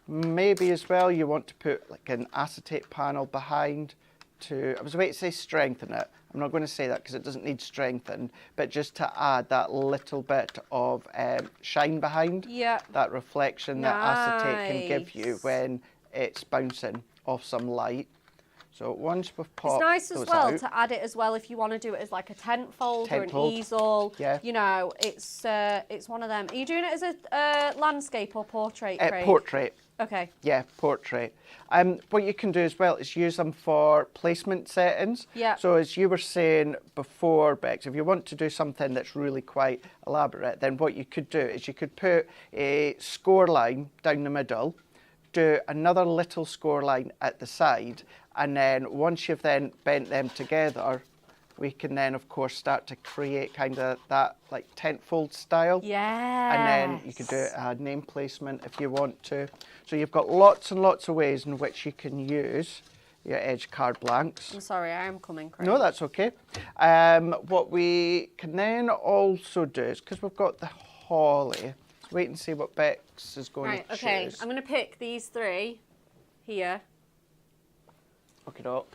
Maybe as well you want to put like an acetate panel behind to, I was about to say strengthen it. I'm not going to say that because it doesn't need strengthened, but just to add that little bit of shine behind. Yeah. That reflection that acetate can give you when it's bouncing off some light. So once we've popped it's nice as those well out, to add it as well if you want to do it as like a tent fold or an fold. easel. Yeah. You know, it's one of them. Are you doing it as a landscape or portrait, Craig? portrait. Okay. Yeah, portrait. What you can do as well is use them for placement settings. Yeah. So as you were saying before, Bex, if you want to do something that's really quite elaborate, then what you could do is you could put a score line down the middle, do another little score line at the side, and then once you've then bent them together, we can then of course start to create kind of that like tent fold style. Yeah. And then you could do a name placement if you want to. So you've got lots and lots of ways in which you can use your edge card blanks. I'm sorry, I am coming, Craig. No, that's okay. What we can then also do is, because we've got the holly, let's wait and see what Bex is going to choose. Okay, I'm going to pick these three here. Okay, doc.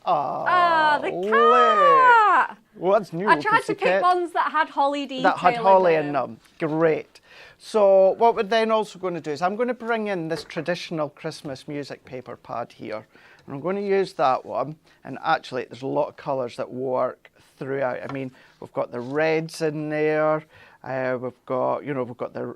Oh, the cat! What's new? I tried to pick ones that had holly detail that had holly in in them. Great. So what we're then also going to do is I'm going to bring in this traditional Christmas music paper pad here. And I'm going to use that one. And actually, there's a lot of colours that work throughout. I mean, we've got the reds in there. We've got the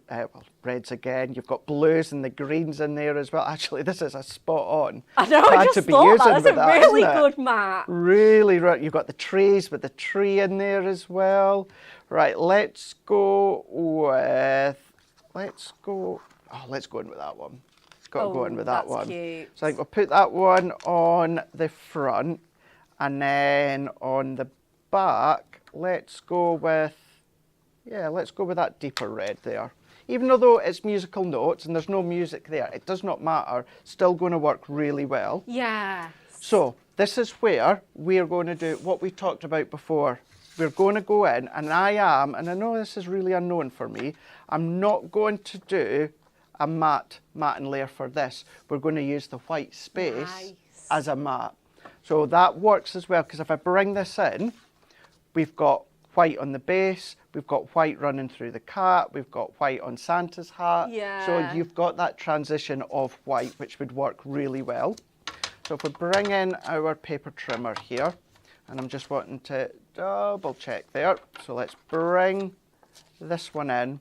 reds again. You've got blues and the greens in there as well. Actually, this is a spot on. I know, I just thought that. That's a really good mat. Really, right. You've got the trees with the tree in there as well. Right, let's go in with that one. Got to go in with that one. Cute. So I think we'll put that one on the front, and then on the back, let's go with that deeper red there. Even though it's musical notes and there's no music there, it does not matter. Still going to work really well. Yeah. So this is where we're going to do what we talked about before. We're going to go in, and and I know this is really unknown for me, I'm not going to do a matte and layer for this. We're going to use the white space as a matte. So that works as well, because if I bring this in, we've got white on the base, we've got white running through the cat, we've got white on Santa's hat. Yeah. So you've got that transition of white, which would work really well. So if we bring in our paper trimmer here, and I'm just wanting to double check there. So let's bring this one in,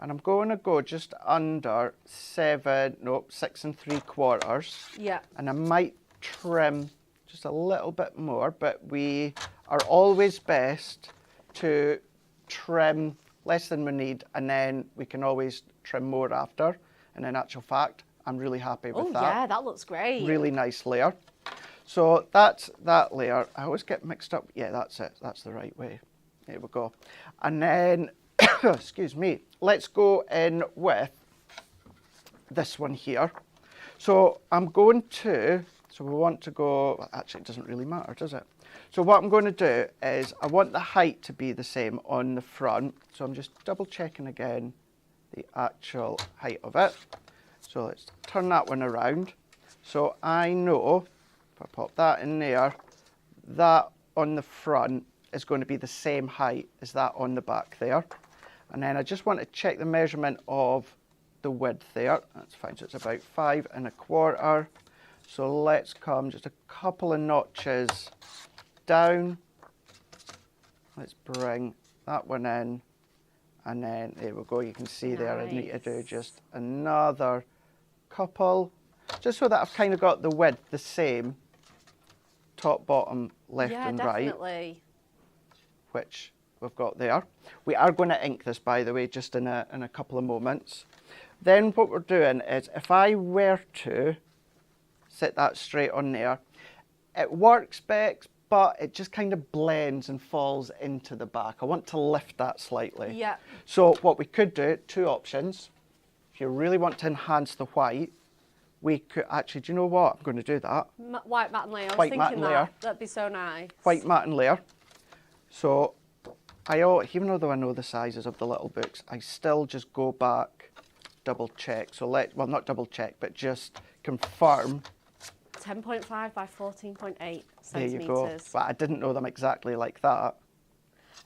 and I'm going to go just under 6 3/4. Yeah. And I might trim just a little bit more, but we are always best to trim less than we need, and then we can always trim more after. And in actual fact, I'm really happy with that. Oh yeah, that looks great. Really nice layer. So that's that layer. I always get mixed up. Yeah, that's it. That's the right way. There we go. And then, excuse me, let's go in with this one here. So I'm going to, so we want to go, well, actually it doesn't really matter, does it? So what I'm going to do is I want the height to be the same on the front. So I'm just double checking again the actual height of it. So let's turn that one around. So I know, if I pop that in there, that on the front is going to be the same height as that on the back there. And then I just want to check the measurement of the width there. That's fine, so it's about 5 1/4. So let's come just a couple of notches down. Let's bring that one in, and then there we go. You can see there I need to do just another couple, just so that I've kind of got the width the same, top, bottom, left and definitely. right, which we've got there. We are going to ink this, by the way, just in a couple of moments. Then what we're doing is, if I were to sit that straight on there, it works best, but it just kind of blends and falls into the back. I want to lift that slightly. Yeah. So what we could do, 2 options. If you really want to enhance the white, we could actually, do you know what? I'm going to do that. White matte and layer. I was White matte thinking and layer. that'd be so nice. White matte and layer. So even though I know the sizes of the little books, I still just go back, double check. So well, not double check, but just confirm. 10.5 by 14.8 centimetres. There you go. But I didn't know them exactly like that.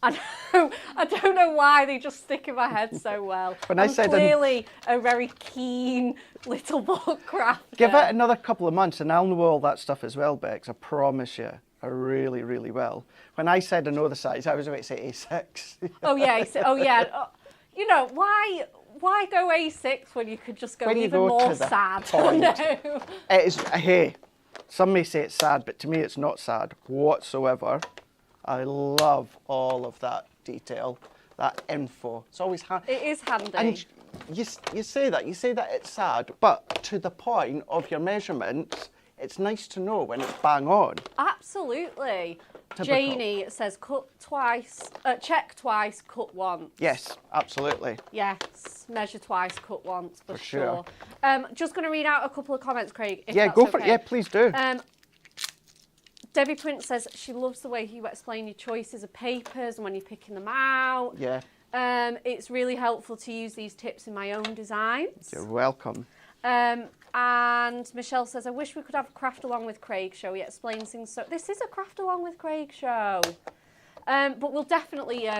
I don't know why they just stick in my head so well. When I'm I said clearly a very keen little book crafter. Give it another couple of months and I'll know all that stuff as well, Bex. I promise you. I really, really will. When I said I know the size, I was about to say A6. Oh yeah, oh yeah. You know, why go A6 when you could just go when even more sad? No. It is, hey, some may say it's sad, but to me it's not sad whatsoever. I love all of that detail, that info. It's always handy. It is handy. And you say that it's sad, but to the point of your measurements, it's nice to know when it's bang on. Absolutely. Typical. Janie says cut twice, check twice, cut once. Yes, absolutely. Yes, measure twice, cut once, for sure. Just going to read out a couple of comments, Craig. If Yeah, that's go for okay. it. Yeah, please do. Debbie Prince says she loves the way you explain your choices of papers and when you're picking them out. Yeah. It's really helpful to use these tips in my own designs. You're welcome. And Michelle says, I wish we could have a Craft Along with Craig show. He explains things so... This is a Craft Along with Craig show. But we'll definitely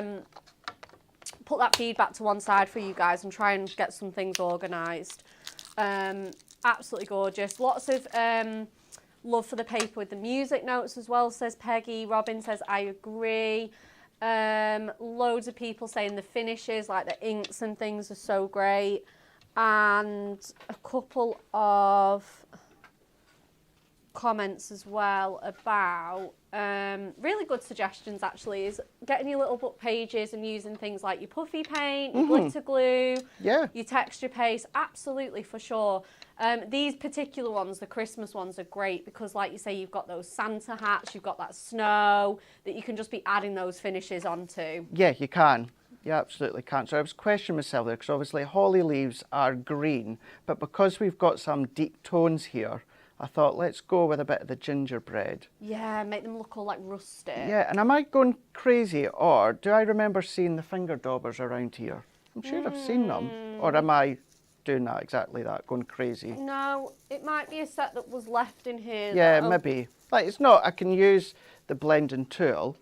put that feedback to one side for you guys and try and get some things organised. Absolutely gorgeous. Lots of love for the paper with the music notes as well, says Peggy. Robin says, I agree. Loads of people saying the finishes, like the inks and things, are so great. And a couple of comments as well about really good suggestions, actually, is getting your little book pages and using things like your puffy paint, your glitter glue, your texture paste. Absolutely, for sure. These particular ones, the Christmas ones, are great because, like you say, you've got those Santa hats, you've got that snow that you can just be adding those finishes onto. Yeah, you can. You absolutely can. So I was questioning myself there because obviously holly leaves are green, but because we've got some deep tones here, I thought let's go with a bit of the gingerbread. Yeah, make them look all like rustic. Yeah, and am I going crazy, or do I remember seeing the finger daubers around here? I'm sure I've seen them. Or am I doing that exactly that, going crazy? No, it might be a set that was left in here. Yeah, maybe. Like, it's not, I can use the blending tool,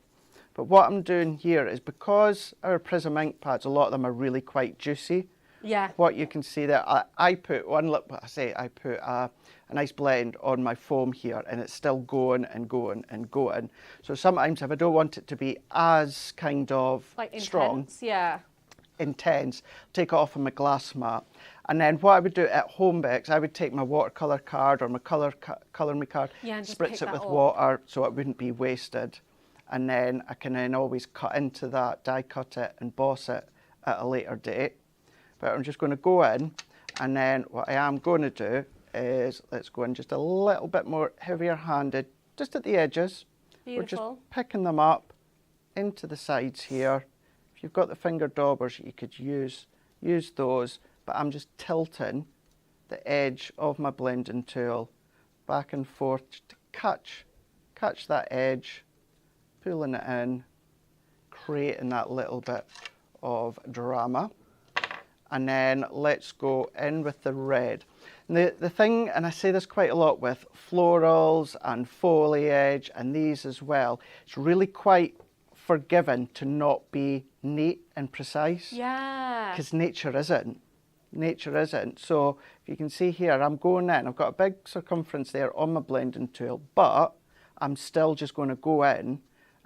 but what I'm doing here is because our Prism ink pads, a lot of them are really quite juicy. Yeah. What you can see there, I put I put a nice blend on my foam here, and it's still going and going and going. So sometimes if I don't want it to be as kind of like strong, intense, yeah, intense, take it off on my glass mat. And then what I would do at home, Bex, I would take my watercolour card or my colour me card, and just spritz pick it that with up. water so it wouldn't be wasted. And then I can then always cut into that, die cut it and boss it at a later date. But I'm just going to go in, and then what I am going to do is let's go in just a little bit more heavier handed, just at the edges. Beautiful. We're just picking them up into the sides here. If you've got the finger daubers, you could use those, but I'm just tilting the edge of my blending tool back and forth to catch that edge, pulling it in, creating that little bit of drama. And then let's go in with the red. And the thing, and I say this quite a lot with florals and foliage and these as well, it's really quite forgiving to not be neat and precise. Yeah. Because nature isn't. Nature isn't. So if you can see here, I'm going in, I've got a big circumference there on my blending tool, but I'm still just going to go in,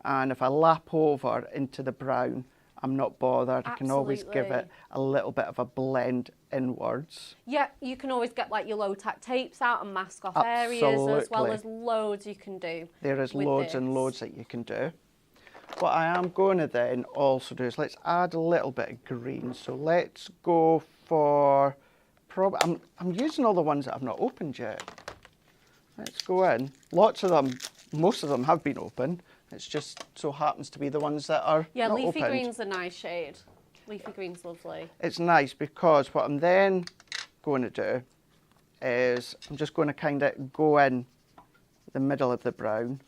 and if I lap over into the brown, I'm not bothered. Absolutely. I can always give it a little bit of a blend inwards. Yeah, you can always get like your low tack tapes out and mask off areas, as well as loads you can do. There is loads and loads that you can do. What I am going to then also do is let's add a little bit of green. So let's go for, I'm using all the ones that I've not opened yet. Let's go in. Lots of them, most of them have been opened. It just so happens to be the ones that are not leafy opened. green's a nice shade. Leafy green's lovely. It's nice because what I'm then going to do is I'm just going to kind of go in the middle of the brown,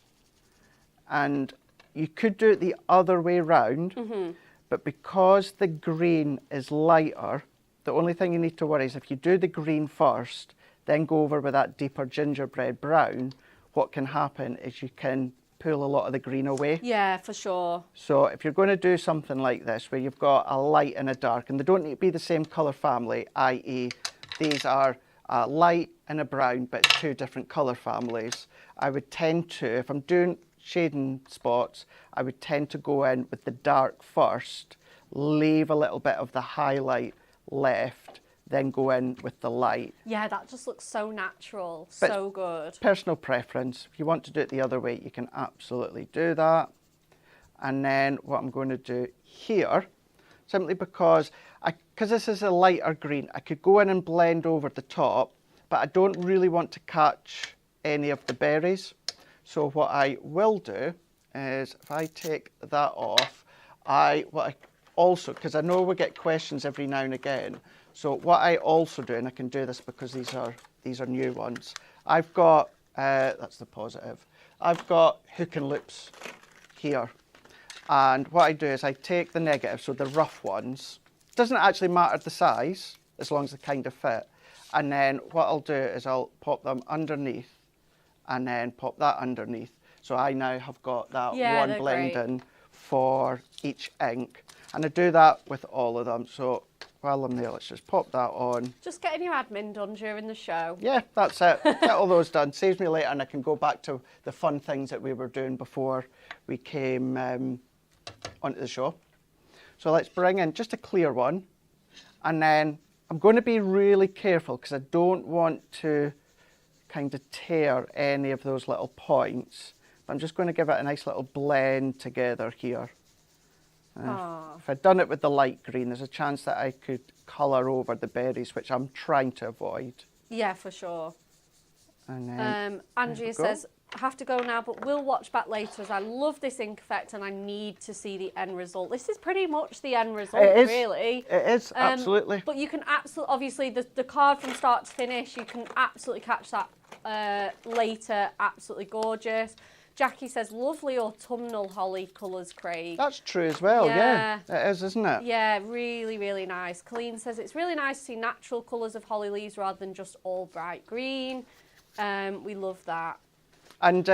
and you could do it the other way round, but because the green is lighter, the only thing you need to worry is if you do the green first, then go over with that deeper gingerbread brown, what can happen is you can pull a lot of the green away. Yeah, for sure. So if you're going to do something like this where you've got a light and a dark, and they don't need to be the same colour family, i.e. these are a light and a brown but two different colour families, I would tend to, if I'm doing shading spots, I would tend to go in with the dark first, leave a little bit of the highlight left, then go in with the light. Yeah, that just looks so natural, But so good. Personal preference. If you want to do it the other way, you can absolutely do that. And then what I'm going to do here, simply because this is a lighter green, I could go in and blend over the top, but I don't really want to catch any of the berries. So what I will do is, if I take that off, what I also, because I know we get questions every now and again, so what I also do, and I can do this because these are new ones, I've got, that's the positive, I've got hook and loops here. And what I do is I take the negative, so the rough ones, doesn't actually matter the size, as long as they kind of fit. And then what I'll do is I'll pop them underneath, and then pop that underneath. So I now have got that one blending for each ink. And I do that with all of them. So while I'm there, let's just pop that on. Just getting your admin done during the show. Yeah, that's it. Get all those done. Saves me later, and I can go back to the fun things that we were doing before we came onto the show. So let's bring in just a clear one. And then I'm going to be really careful because I don't want to kind of tear any of those little points. But I'm just going to give it a nice little blend together here. If I'd done it with the light green, there's a chance that I could colour over the berries, which I'm trying to avoid. Yeah, for sure. And then Andrea says, I have to go now, but we'll watch back later as I love this ink effect and I need to see the end result. This is pretty much the end result, really. It is, absolutely. But you can absolutely, obviously, the card from start to finish, you can absolutely catch that later. Absolutely gorgeous. Jackie says, lovely autumnal holly colours, Craig. That's true as well, yeah. It is, isn't it? Yeah, really, really nice. Colleen says, it's really nice to see natural colours of holly leaves rather than just all bright green. We love that. And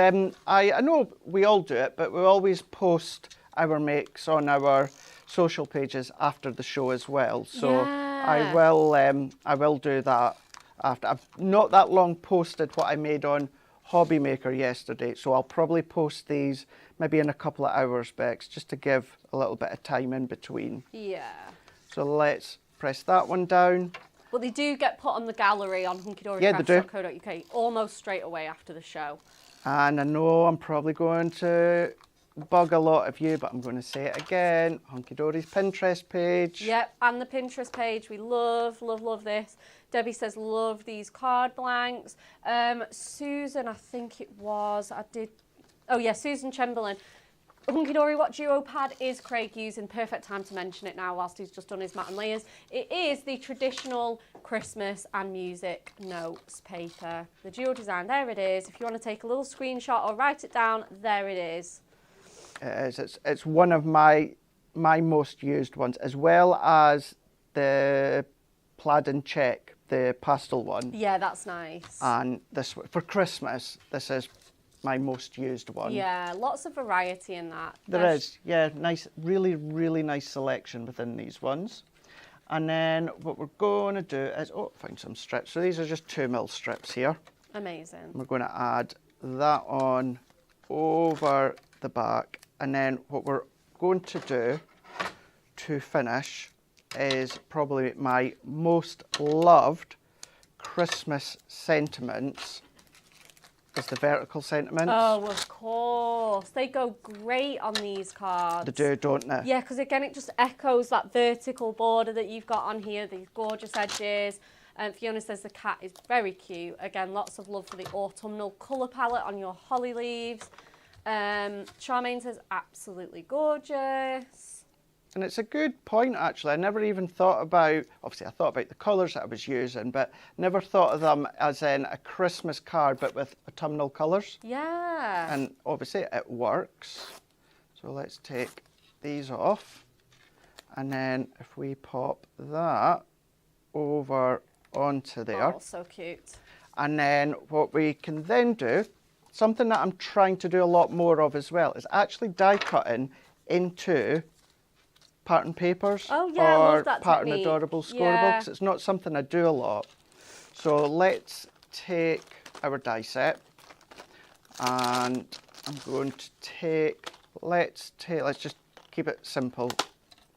I know we all do it, but we always post our makes on our social pages after the show as well. So I will do that after. I've not that long posted what I made on Hobby Maker yesterday, so I'll probably post these maybe in a couple of hours, Bex, just to give a little bit of time in between. Yeah. So let's press that one down. But they do get put on the gallery on hunkydorycrafts.co.uk almost straight away after the show. And I know I'm probably going to bug a lot of you, but I'm going to say it again. Hunky Dory's Pinterest page. Yep, and the Pinterest page. We love, love, love this. Debbie says, love these card blanks. Susan, I think it was, Susan Chamberlain. Hunky Dory, what duo pad is Craig using? Perfect time to mention it now whilst he's just done his mat and layers. It is the traditional Christmas and music notes paper. The duo design, there it is. If you want to take a little screenshot or write it down, there it is. It is. It's one of my most used ones, as well as the plaid and check, the pastel one. Yeah, that's nice. And this for Christmas, this is my most used one. Yeah, lots of variety in that. There is, yeah, nice, really, really nice selection within these ones. And then what we're going to do is, find some strips. So these are just 2mm strips here. Amazing. We're going to add that on over the back. And then what we're going to do to finish is probably my most loved Christmas sentiments. Is the vertical sentiments. Oh, of course. They go great on these cards. They do, don't they? Yeah, because again, it just echoes that vertical border that you've got on here, these gorgeous edges. Fiona says the cat is very cute. Again, lots of love for the autumnal colour palette on your holly leaves. Charmaine says absolutely gorgeous. And it's a good point, actually. I never even thought about, obviously I thought about the colours that I was using, but never thought of them as in a Christmas card, but with autumnal colours. Yeah. And obviously it works. So let's take these off. And then if we pop that over onto there. Oh, so cute. And then what we can then do, something that I'm trying to do a lot more of as well, is actually die cutting into pattern papers. Oh yeah, I love that pattern technique. adorable scoreable, Yeah. because it's not something I do a lot. So let's take our die set, and I'm going to take, let's just keep it simple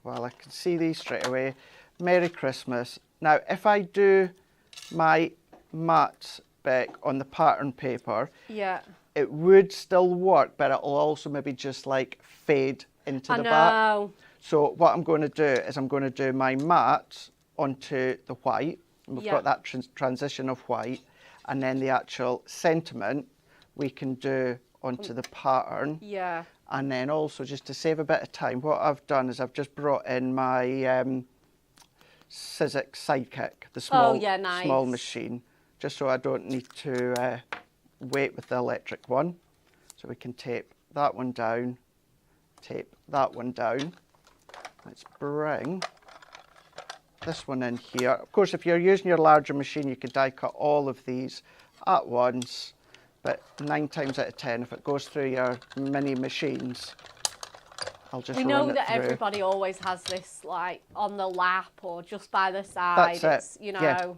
while I can see these straight away. Merry Christmas. Now if I do my mats back on the pattern paper, Yeah. it would still work, but it'll also maybe just like fade into the back. I know. So what I'm going to do is I'm going to do my mats onto the white. And we've got that transition of white. And then the actual sentiment we can do onto the pattern. Yeah. And then also, just to save a bit of time, what I've done is I've just brought in my Sizzix Sidekick, the small machine, just so I don't need to wait with the electric one. So we can tape that one down, tape that one down. Let's bring this one in here. Of course, if you're using your larger machine, you could die cut all of these at once, but 9 times out of 10, if it goes through your mini machines, I'll just run it through. We know that everybody always has this like on the lap or just by the side. That's it. You know. Yeah.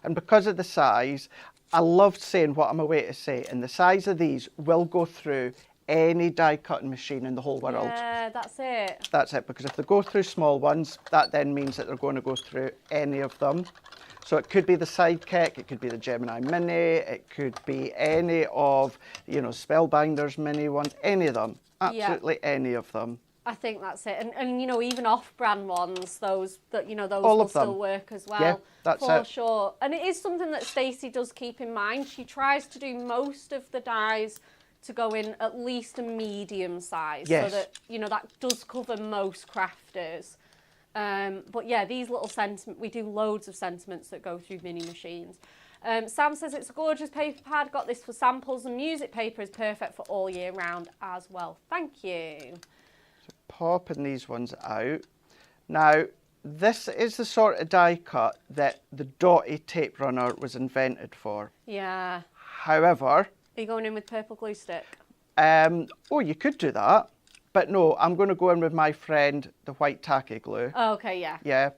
And because of the size, I love saying what I'm away to say, and the size of these will go through any die cutting machine in the whole world. Yeah, that's it. That's it, because if they go through small ones, that then means that they're going to go through any of them. So it could be the Sidekick, it could be the Gemini Mini, it could be any of, Spellbinder's mini ones, any of them, absolutely any of them. I think that's it. And even off-brand ones, those those all will still work as well. Yeah, that's for it. sure. And it is something that Stacey does keep in mind. She tries to do most of the dies to go in at least a medium size, yes. so that that does cover most crafters. But yeah, these little we do loads of sentiments that go through mini machines. Sam says it's a gorgeous paper pad. Got this for samples, and music paper is perfect for all year round as well. Thank you. So popping these ones out. Now, this is the sort of die cut that the dotty tape runner was invented for. Yeah. However, Are you going in with purple glue stick? You could do that. But no, I'm going to go in with my friend, the white tacky glue. Oh, okay, yeah. Yeah.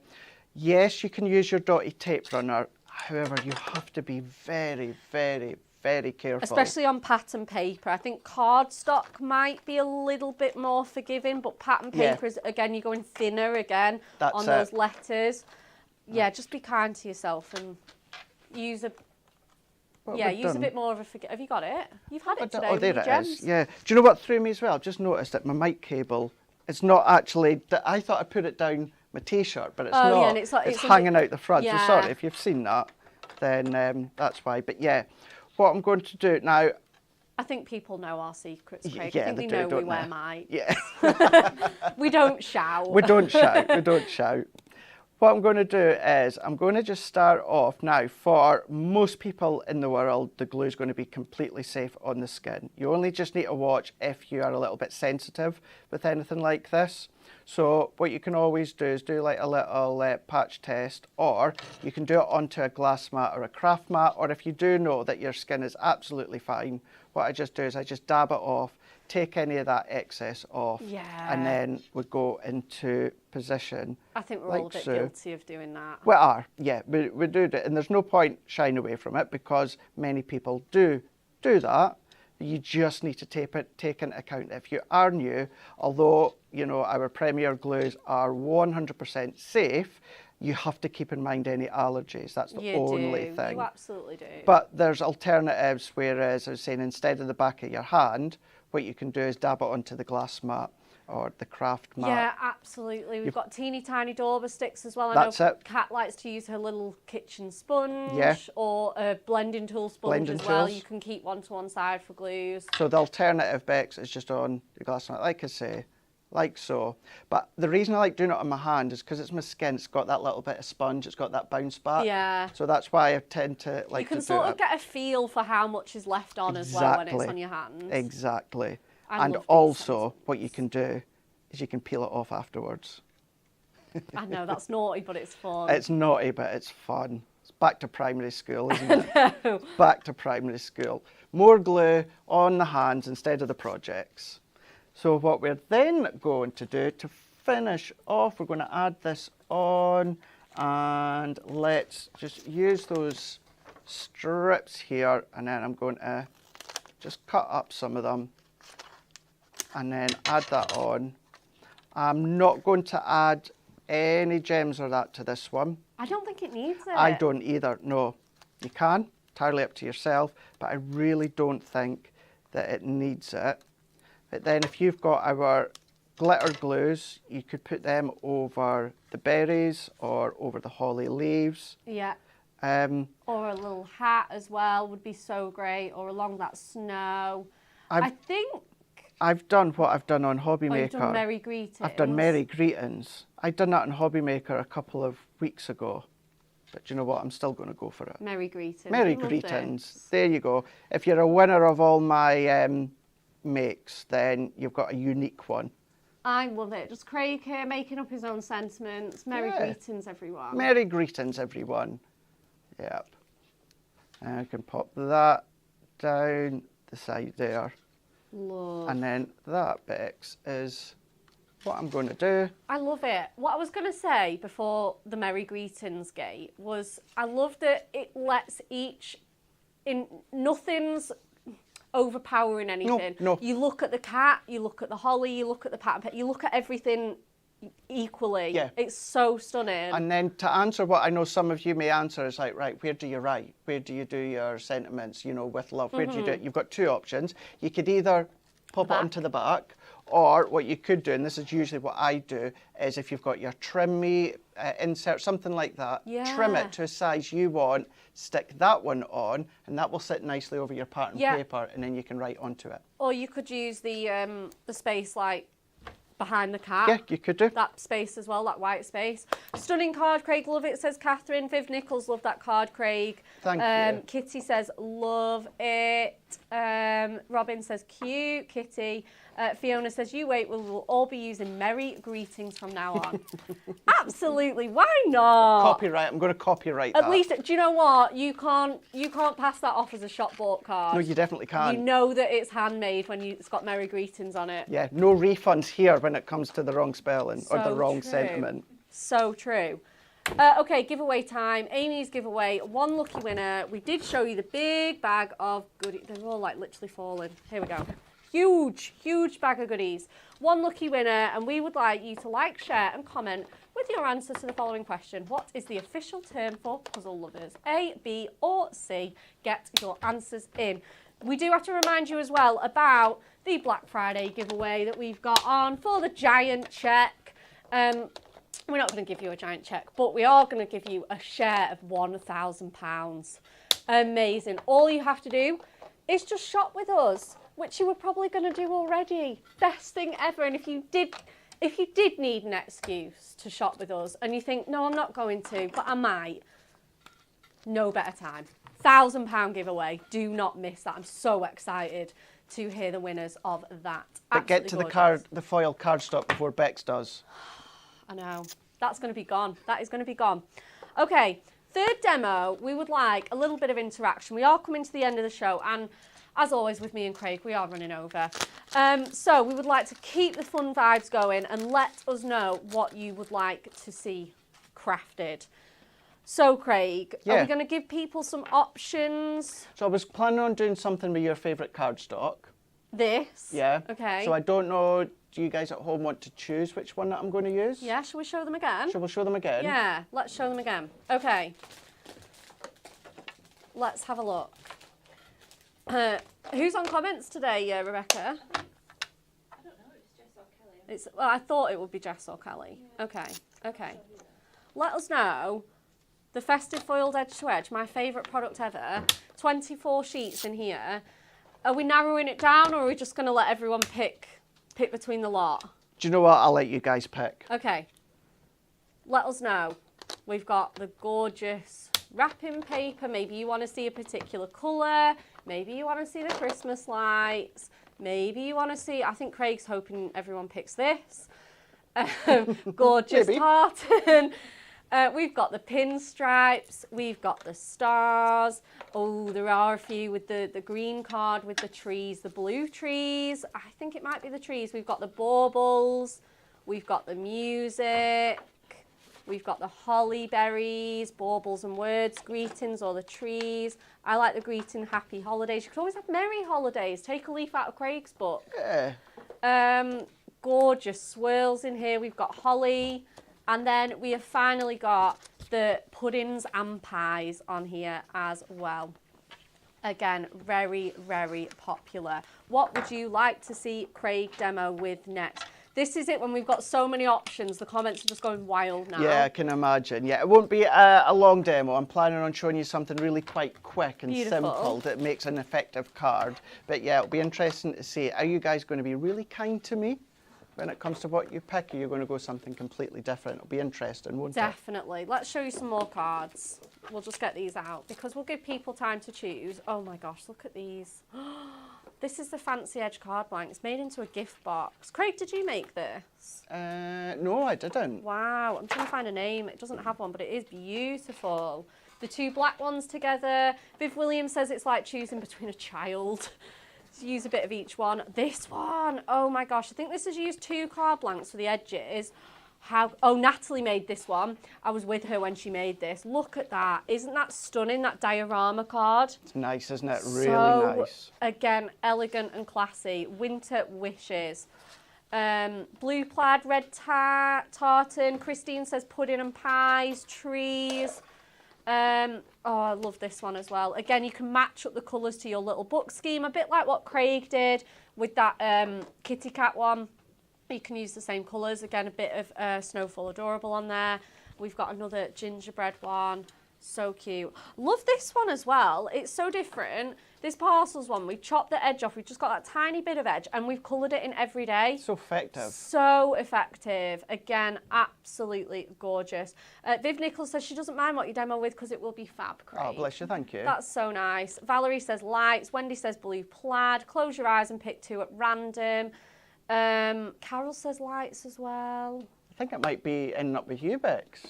Yes, you can use your dotty tape runner. However, you have to be very, very, very careful. Especially on pattern paper. I think cardstock might be a little bit more forgiving, but pattern paper is, again, you're going thinner again on those letters. Yeah, just be kind to yourself and use a... use a bit more of a... Have you got it? You've had it today. Oh, there it is. Yeah. Do you know what threw me as well? I've just noticed that my mic cable, it's not actually... I thought I put it down my T-shirt, but it's not. Yeah, and it's hanging out the front. Yeah. So sorry, if you've seen that, then that's why. But yeah, what I'm going to do now, I think people know our secrets, Craig. Yeah, I think they they do, know we don't wear they? mics. Yeah. We don't shout. We don't shout. We don't shout. What I'm going to do is I'm going to just start off now. For most people in the world, the glue is going to be completely safe on the skin. You only just need to watch if you are a little bit sensitive with anything like this. So what you can always do is do like a little patch test, or you can do it onto a glass mat or a craft mat, or if you do know that your skin is absolutely fine, what I just do is I just dab it off, take any of that excess off, and then we go into position. I think we're like all a bit so. guilty of doing that. We are, yeah, we do it, and there's no point shying away from it because many people do that. You just need to take into account if you are new, although, you know, our Premier glues are 100% safe, you have to keep in mind any allergies. That's the only thing. You absolutely do. But there's alternatives, whereas I was saying instead of the back of your hand, what you can do is dab it onto the glass mat or the craft mat. Yeah, absolutely. We've got teeny tiny Dauber sticks as well. That's I know it. Kat likes to use her little kitchen sponge, Yeah. or a blending tool sponge Blending as well. tools. You can keep one to one side for glues. So the alternative, Bex, is just on the glass mat, like I say, like so. But the reason I like doing it on my hand is because it's my skin. It's got that little bit of sponge. It's got that bounce back. Yeah. So that's why I tend to like You can to sort do of get a feel for how much is left on as well when it's on your hands. Exactly. I And love these also, sense. what you can do is you can peel it off afterwards. I know, that's naughty, but it's fun. It's naughty, but it's fun. It's back to primary school, isn't it? Back to primary school. More glue on the hands instead of the projects. So what we're then going to do to finish off, we're going to add this on, and let's just use those strips here, and then I'm going to just cut up some of them and then add that on. I'm not going to add any gems or that to this one. I don't think it needs it. I don't either, no. You can, entirely up to yourself, but I really don't think that it needs it. But then if you've got our glitter glues, you could put them over the berries or over the holly leaves. Yeah. Or a little hat as well would be so great, or along that snow. I think... I've done what I've done on Hobby Maker. You've done Merry Greetings. I've done Merry Greetings. I'd done that on Hobby Maker a couple of weeks ago. But do you know what? I'm still going to go for it. Merry Greetings. Merry I love Greetings. this. There you go. If you're a winner of all my makes, then you've got a unique one. I love it. Just Craig here making up his own sentiments. Merry Greetings, everyone. Merry Greetings, everyone. Yep. And I can pop that down the side there. Love. And then that, Bex, is what I'm going to do. I love it. What I was going to say before the Merry Greetings gate was I love that it lets nothing's overpowering anything. No. You look at the cat, you look at the holly, you look at the pattern pet, you look at everything equally. Yeah. It's so stunning. And then to answer what I know some of you may answer is like, right, where do you write? Where do you do your sentiments, you know, with love? Where do you do it? You've got two options. You could either pop it onto the back, or what you could do, and this is usually what I do, is if you've got your trim me insert, something like that, trim it to a size you want, stick that one on, and that will sit nicely over your pattern paper, and then you can write onto it. Or you could use the space like behind the cat. Yeah, you could do. That space as well, that white space. Stunning card, Craig. Love it, says Catherine. Viv Nichols, love that card, Craig. Thank you. Kitty says, love it. Robin says, cute, Kitty. Fiona says, you wait, we'll all be using Merry Greetings from now on. Absolutely, why not? Copyright, I'm going to copyright that. At least, do you know what? You can't pass that off as a shop bought card. No, you definitely can't. You know that it's handmade when it's got Merry Greetings on it. Yeah, no refunds here when it comes to the wrong spelling or the wrong sentiment. So true. Okay, giveaway time. Amy's giveaway, one lucky winner. We did show you the big bag of goodies. They're all like literally falling. Here we go. Huge bag of goodies. One lucky winner, and we would like you to like, share and comment with your answer to the following question. What is the official term for puzzle lovers? A, B or C? Get your answers in. We do have to remind you as well about the Black Friday giveaway that we've got on for the giant check. We're not going to give you a giant check, but we are going to give you a share of £1,000. Amazing. All you have to do is just shop with us, which you were probably going to do already. Best thing ever. And if you did need an excuse to shop with us and you think, no, I'm not going to, but I might, no better time. £1,000 giveaway. Do not miss that. I'm so excited to hear the winners of that. But get to the foil cardstock before Bex does. I know. That's going to be gone. That is going to be gone. Okay, third demo, we would like a little bit of interaction. We are coming to the end of the show, and as always with me and Craig, we are running over. So we would like to keep the fun vibes going and let us know what you would like to see crafted. So, Craig, are we going to give people some options? So I was planning on doing something with your favourite cardstock. This? Yeah. Okay. So I don't know, do you guys at home want to choose which one that I'm going to use? Yeah, shall we show them again? Shall we show them again? Yeah, let's show them again. Okay. Let's have a look. Who's on comments today, Rebecca? I don't know, it's Jess or Kelly. Well, I thought it would be Jess or Kelly. Yeah. Okay. Let us know. The festive foiled edge to edge, my favourite product ever. 24 sheets in here. Are we narrowing it down, or are we just going to let everyone pick between the lot? Do you know what? I'll let you guys pick. Okay. Let us know. We've got the gorgeous wrapping paper. Maybe you want to see a particular colour. Maybe you want to see the Christmas lights. Maybe you want to see, I think Craig's hoping everyone picks this. Gorgeous tartan. We've got the pinstripes, we've got the stars. Oh, there are a few with the green card with the trees, the blue trees. I think it might be the trees. We've got the baubles, we've got the music, we've got the holly berries, baubles and words, greetings or the trees. I like the greeting happy holidays. You could always have merry holidays. Take a leaf out of Craig's book. Yeah. Gorgeous swirls in here. We've got holly. And then we have finally got the puddings and pies on here as well. Again, very, very popular. What would you like to see Craig demo with next? This is it when we've got so many options. The comments are just going wild now. Yeah, I can imagine. Yeah, it won't be a long demo. I'm planning on showing you something really quite quick and simple that makes an effective card. But yeah, it'll be interesting to see. Are you guys going to be really kind to me when it comes to what you pick? Or you're going to go something completely different? It'll be interesting, won't it? Definitely. Let's show you some more cards. We'll just get these out because we'll give people time to choose. Oh my gosh, look at these. This is the fancy edge card blank. It's made into a gift box. Craig, did you make this? No, I didn't. Wow, I'm trying to find a name. It doesn't have one, but it is beautiful. The two black ones together. Viv Williams says it's like choosing between a child. So use a bit of each one. This one, oh my gosh, I think this has used 2 card blanks for the edges. Oh, Natalie made this one. I was with her when she made this. Look at that. Isn't that stunning, that diorama card? It's nice, isn't it? Really nice. Again, elegant and classy. Winter wishes. Blue plaid, red tartan. Christine says pudding and pies, trees. Oh, I love this one as well. Again, you can match up the colours to your little book scheme, a bit like what Craig did with that kitty cat one. You can use the same colours. Again, a bit of Snowfall Adorable on there. We've got another gingerbread one. So cute. Love this one as well. It's so different. This parcels one, we've chopped the edge off. We've just got that tiny bit of edge and we've coloured it in every day. So effective. So effective. Again, absolutely gorgeous. Viv Nichols says she doesn't mind what you demo with because it will be fab, Craig. Oh, bless you. Thank you. That's so nice. Valerie says lights. Wendy says blue plaid. Close your eyes and pick 2 at random. Carol says lights as well. I think it might be ending up with you, Bex.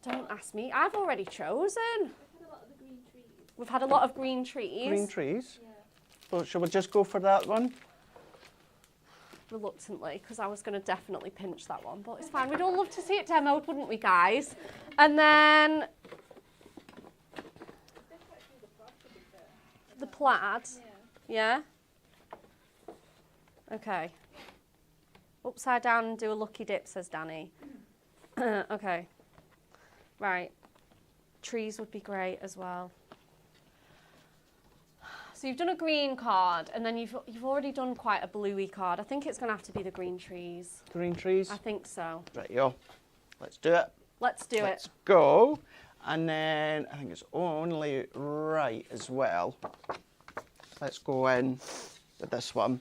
Don't ask me. I've already chosen. We've had a lot of the green trees. We've had a lot of green trees. Green trees? Yeah. Well, shall we just go for that one? Reluctantly, because I was going to definitely pinch that one, but it's fine. We'd all love to see it demoed, wouldn't we, guys? And then the plaid. Yeah. Okay. Upside down and do a lucky dip, says Danny. Okay. Right. Trees would be great as well. So you've done a green card, and then you've already done quite a bluey card. I think it's going to have to be the green trees. Green trees? I think so. Right, yo. Let's do it. Let's do it. Let's go. And then I think it's only right as well let's go in with this one.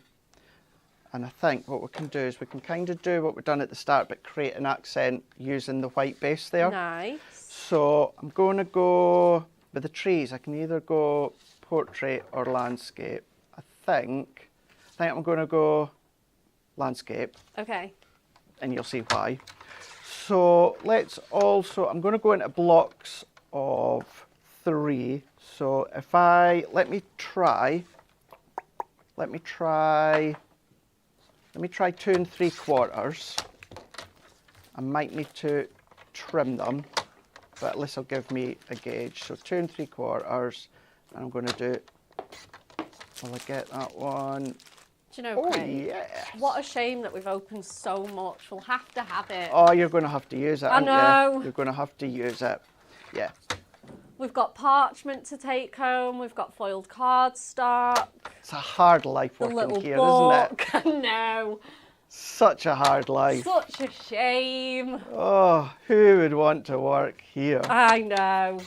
And I think what we can do is we can kind of do what we've done at the start, but create an accent using the white base there. Nice. So I'm going to go with the trees. I can either go portrait or landscape. I think I'm going to go landscape. Okay. And you'll see why. So let's also, I'm going to go into blocks of 3. So if let me try 2 3/4. I might need to trim them, but at least it'll give me a gauge. So 2 3/4, and I'm going to do, will I get that one? Do you know, Craig, yes. what a shame that we've opened so much. We'll have to have it. Oh, you're going to have to use it, aren't know. you? You're going to have to use it. Yeah. We've got parchment to take home. We've got foiled cardstock. It's a hard life The working little here, book. isn't it? No. Such a hard life. Such a shame. Oh, who would want to work here? I know.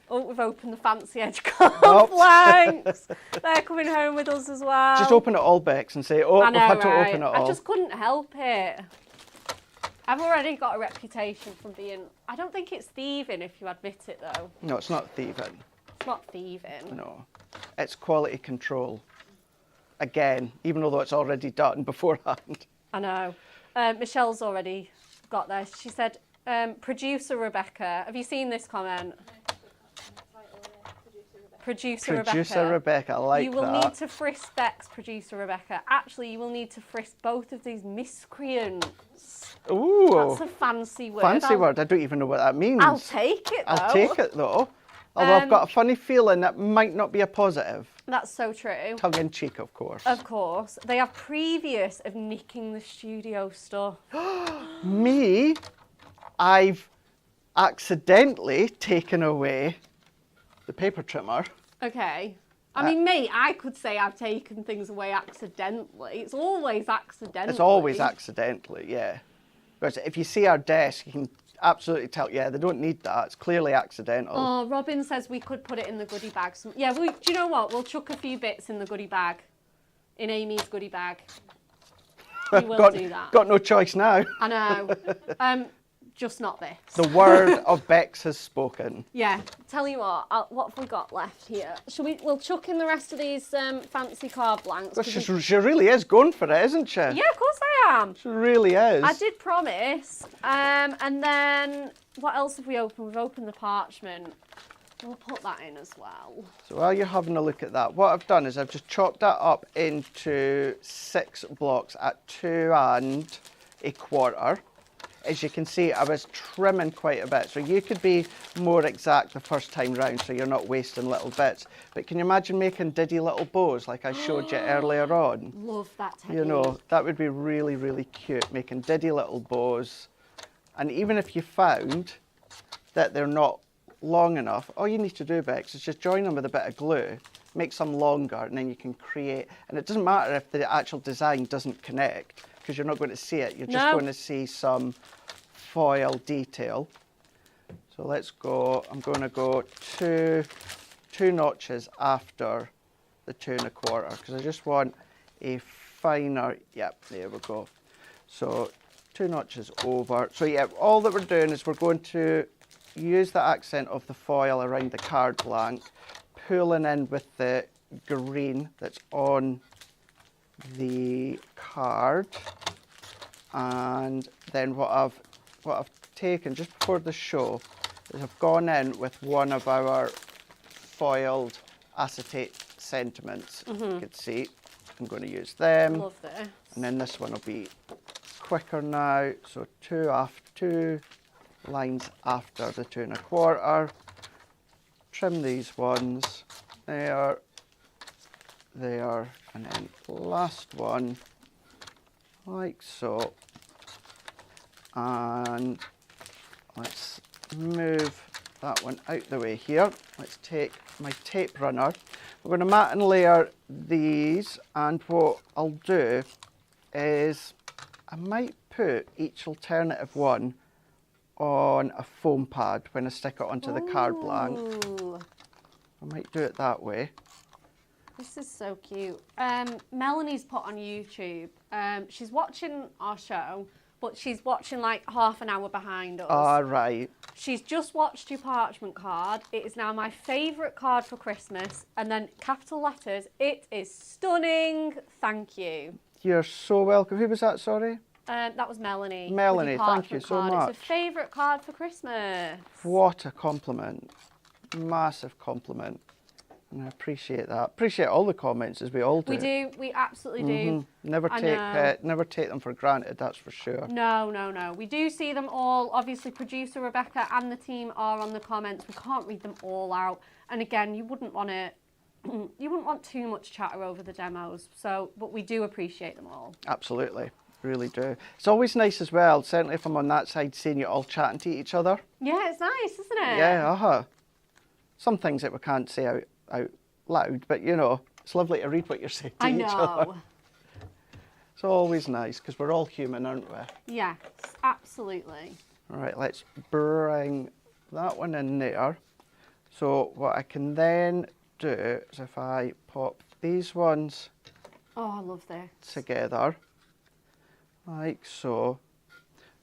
Oh, we've opened the fancy edge card Oh. blanks. They're coming home with us as well. Just open it all, Bex, and say, oh, I know, we've had to right? open it all. I just couldn't help it. I've already got a reputation from being... I don't think it's thieving if you admit it, though. No, it's not thieving. It's not thieving. No. It's quality control. Again, even though it's already done beforehand. I know. Michelle's already got there. She said, producer Rebekah. Have you seen this comment? Producer Rebekah, I like you will that. need to frisk Bex, producer Rebekah. Actually, you will need to frisk both of these miscreants. Ooh. That's a fancy word. Fancy word. I don't even know what that means. I'll take it, though. I'll take it, though. Although I've got a funny feeling that might not be a positive. That's so true. Tongue in cheek, of course. Of course. They have previous of nicking the studio stuff. Me, I've accidentally taken away the paper trimmer. Okay. I mean, me, I could say I've taken things away accidentally. It's always accidentally. It's always accidentally, yeah. Because if you see our desk, you can absolutely tell, yeah, they don't need that. It's clearly accidental. Oh, Robin says we could put it in the goodie bag. Yeah, do you know what? We'll chuck a few bits in the goodie bag. In Amy's goodie bag. We will do that. Got no choice now. I know. Just not this. The word of Bex has spoken. Yeah. Tell you what have we got left here? We'll chuck in the rest of these fancy card blanks. Well, she really is going for it, isn't she? Yeah, of course I am. She really is. I did promise. And then, what else have we opened? We've opened the parchment. We'll put that in as well. So while you're having a look at that, what I've done is I've just chopped that up into 6 blocks at 2 1/4. As you can see, I was trimming quite a bit. So you could be more exact the first time round so you're not wasting little bits. But can you imagine making diddy little bows like I showed you earlier on? Love that technique. You know, that would be really, really cute, making diddy little bows. And even if you found that they're not long enough, all you need to do, Bex, is just join them with a bit of glue, make some longer, and then you can create, and it doesn't matter if the actual design doesn't connect, because you're not going to see it, you're just going to see some foil detail. So let's go, I'm going to go two notches after the 2 1/4, because I just want a finer, yep, there we go. So 2 notches over. So yeah, all that we're doing is we're going to use the accent of the foil around the card blank, pulling in with the green that's on the card, and then what I've taken just before the show is I've gone in with one of our foiled acetate sentiments. You can see I'm going to use them. Love this. And then this one will be quicker now. So 2 lines after the 2 1/4. Trim these ones there, and then last one like so. And let's move that one out the way here. Let's take my tape runner. We're going to mat and layer these, and what I'll do is I might put each alternative one on a foam pad when I stick it onto the card blank. Ooh. I might do it that way. This is so cute. Melanie's put on YouTube. She's watching our show, but she's watching like half an hour behind us. All right. She's just watched your parchment card. It is now my favourite card for Christmas. And then capital letters, it is stunning. Thank you. You're so welcome. Who was that, sorry? That was Melanie. with Melanie, your thank you parchment so card. much. It's her favourite card for Christmas. What a compliment. Massive compliment. And I appreciate that. Appreciate all the comments, as we all do. We do. We absolutely do. Never I take know. never take them for granted, that's for sure. No, no, no. We do see them all. Obviously, producer Rebecca and the team are on the comments. We can't read them all out. And again, you wouldn't want to. You wouldn't want too much chatter over the demos. So, but we do appreciate them all. Absolutely. Really do. It's always nice as well, certainly if I'm on that side, seeing you all chatting to each other. Yeah, it's nice, isn't it? Yeah, Some things that we can't say out loud, but you know, it's lovely to read what you're saying to each other. know. It's always nice, because we're all human, aren't we? Yes, absolutely. All right, let's bring that one in there. So what I can then do is if I pop these ones Oh, I love this. together, like so.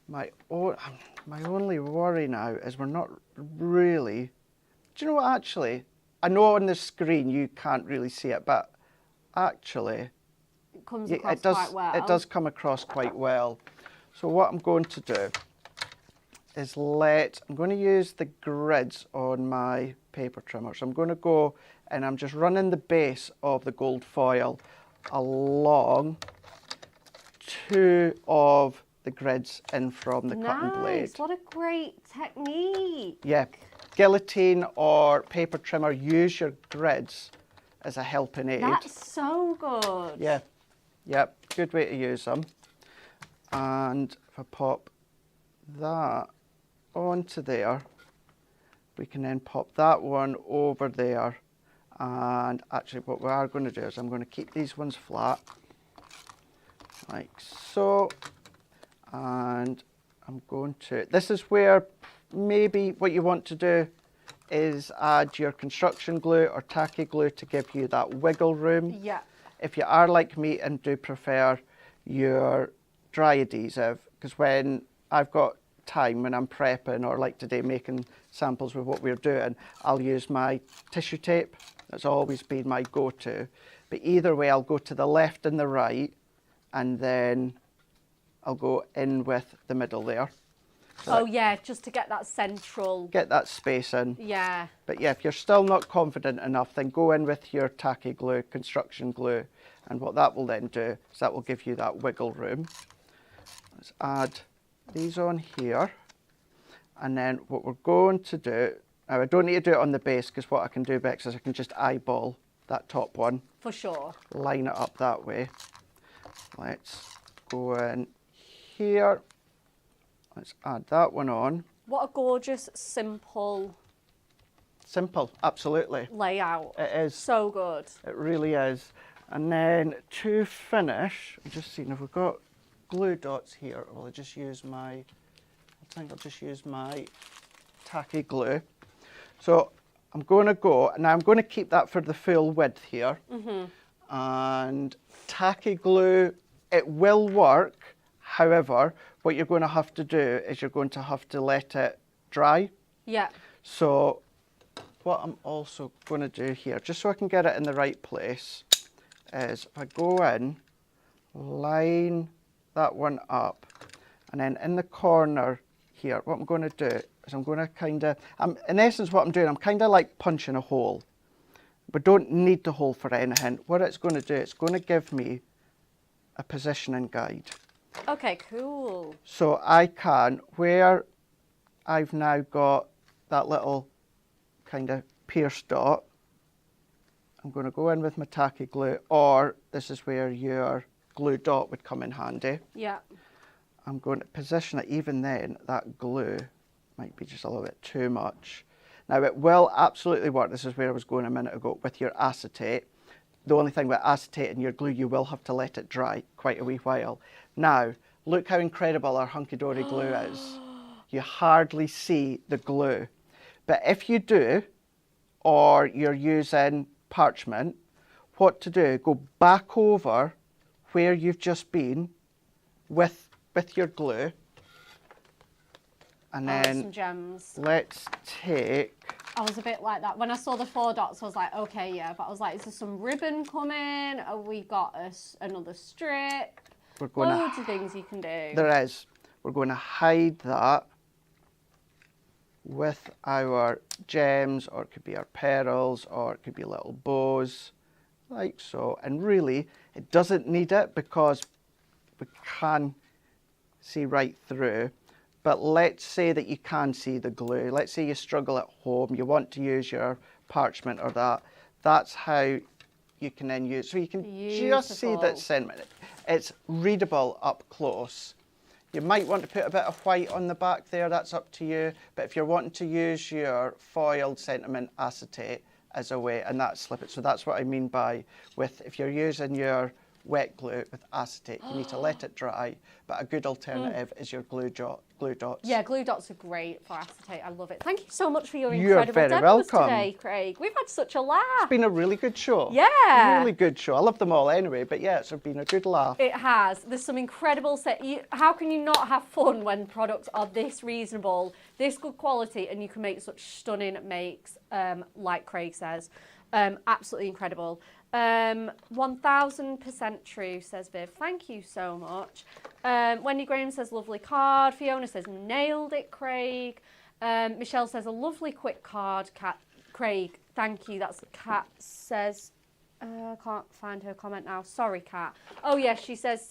My only worry now is we're not really... Do you know what, actually? I know on the screen you can't really see it, but actually... It comes yeah, across quite well. It does come across quite well. So what I'm going to do is I'm going to use the grids on my paper trimmer. So I'm going to go and I'm just running the base of the gold foil along two of the grids in from the cutting blade. Nice, what a great technique. Yeah, guillotine or paper trimmer, use your grids as a helping aid. That's so good. Yeah, yep, good way to use them. And if I pop that onto there, we can then pop that one over there. And actually what we are going to do is I'm going to keep these ones flat, like so. And I'm going to, this is where maybe what you want to do is add your construction glue or tacky glue to give you that wiggle room. Yeah. If you are like me and do prefer your dry adhesive, because when I've got time when I'm prepping or like today making samples with what we're doing, I'll use my tissue tape. That's always been my go-to. But either way, I'll go to the left and the right, and then I'll go in with the middle there. So yeah, just to get that central... get that space in. Yeah. But yeah, if you're still not confident enough, then go in with your tacky glue, construction glue, and what that will then do is that will give you that wiggle room. Let's add these on here, and then what we're going to do, now I don't need to do it on the base, because what I can do, Bex, is I can just eyeball that top one. For sure. Line it up that way. Let's go in here. Let's add that one on. What a gorgeous, simple Absolutely. layout. It is. So good. It really is. And then to finish, I'm just seeing if we've got glue dots here. Well, I think I'll just use my tacky glue. So I'm going to go, now I'm going to keep that for the full width here. And tacky glue, it will work. However, what you're going to have to do is you're going to have to let it dry. Yeah. So what I'm also going to do here, just so I can get it in the right place, is if I go in, line that one up, and then in the corner here, what I'm going to do is I'm going to kind of, in essence what I'm doing, I'm kind of like punching a hole. We don't need the hole for anything. What it's going to do, it's going to give me a positioning guide. Okay, cool. So I can, where I've now got that little kind of pierced dot, I'm going to go in with my tacky glue, or this is where your glue dot would come in handy. Yeah. I'm going to position it. Even then, that glue might be just a little bit too much. Now it will absolutely work. This is where I was going a minute ago with your acetate. The only thing with acetate and your glue, you will have to let it dry quite a wee while. Now, look how incredible our hunky-dory glue is. You hardly see the glue. But if you do, or you're using parchment, what to do. Go back over where you've just been with your glue. And then some gems. let's take... I was a bit like that. When I saw the 4 dots, I was like, okay, yeah. But I was like, is there some ribbon coming? Have we got another strip? We're going Loads of things you can do. There is. We're going to hide that with our gems, or it could be our pearls, or it could be little bows, like so. And really, it doesn't need it because we can see right through. But let's say that you can see the glue. Let's say you struggle at home, you want to use your parchment or that. That's how you can then use. So you can just see that sentiment. It's readable up close. You might want to put a bit of white on the back there, that's up to you. But if you're wanting to use your foiled sentiment acetate as a way, and that slip it. So that's what I mean by if you're using your wet glue with acetate, you need to let it dry. But a good alternative is your glue dots. Yeah, glue dots are great for acetate. I love it. Thank you so much for your incredible very demos welcome. today, Craig. We've had such a laugh. It's been a really good show. Yeah. Really good show. I love them all anyway, but yeah, it's been a good laugh. It has. There's some incredible how can you not have fun when products are this reasonable, this good quality, and you can make such stunning makes, like Craig says. Absolutely incredible. 1000% true, says Viv. Thank you so much. Wendy Graham says lovely card. Fiona says nailed it, Craig. Michelle says a lovely quick card, Craig. Thank you. That's Kat says. Can't find her comment now. Sorry, Kat. Oh yes, she says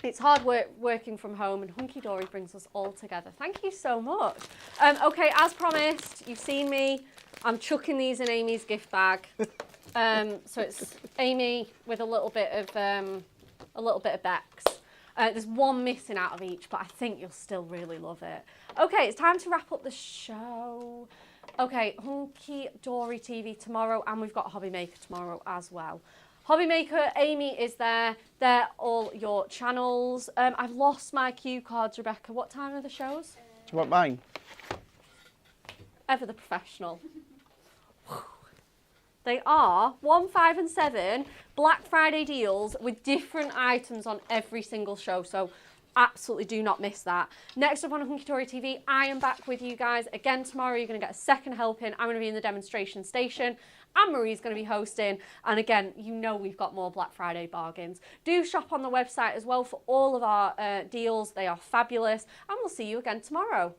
it's hard work working from home, and Hunky Dory brings us all together. Thank you so much. Okay, as promised, you've seen me. I'm chucking these in Amy's gift bag. So it's Amy with a little bit of Bex. There's one missing out of each, but I think you'll still really love it. Okay, it's time to wrap up the show. Okay, Hunky Dory TV tomorrow, and we've got Hobby Maker tomorrow as well. Hobby Maker, Amy is there. They're all your channels. I've lost my cue cards, Rebecca. What time are the shows? Do you want mine? Ever the professional. They are 1, 5 and 7 Black Friday deals with different items on every single show. So absolutely do not miss that. Next up on Hunky Dory TV, I am back with you guys again tomorrow. You're going to get a second helping. I'm going to be in the demonstration station. Anne-Marie's going to be hosting. And again, you know we've got more Black Friday bargains. Do shop on the website as well for all of our deals. They are fabulous. And we'll see you again tomorrow.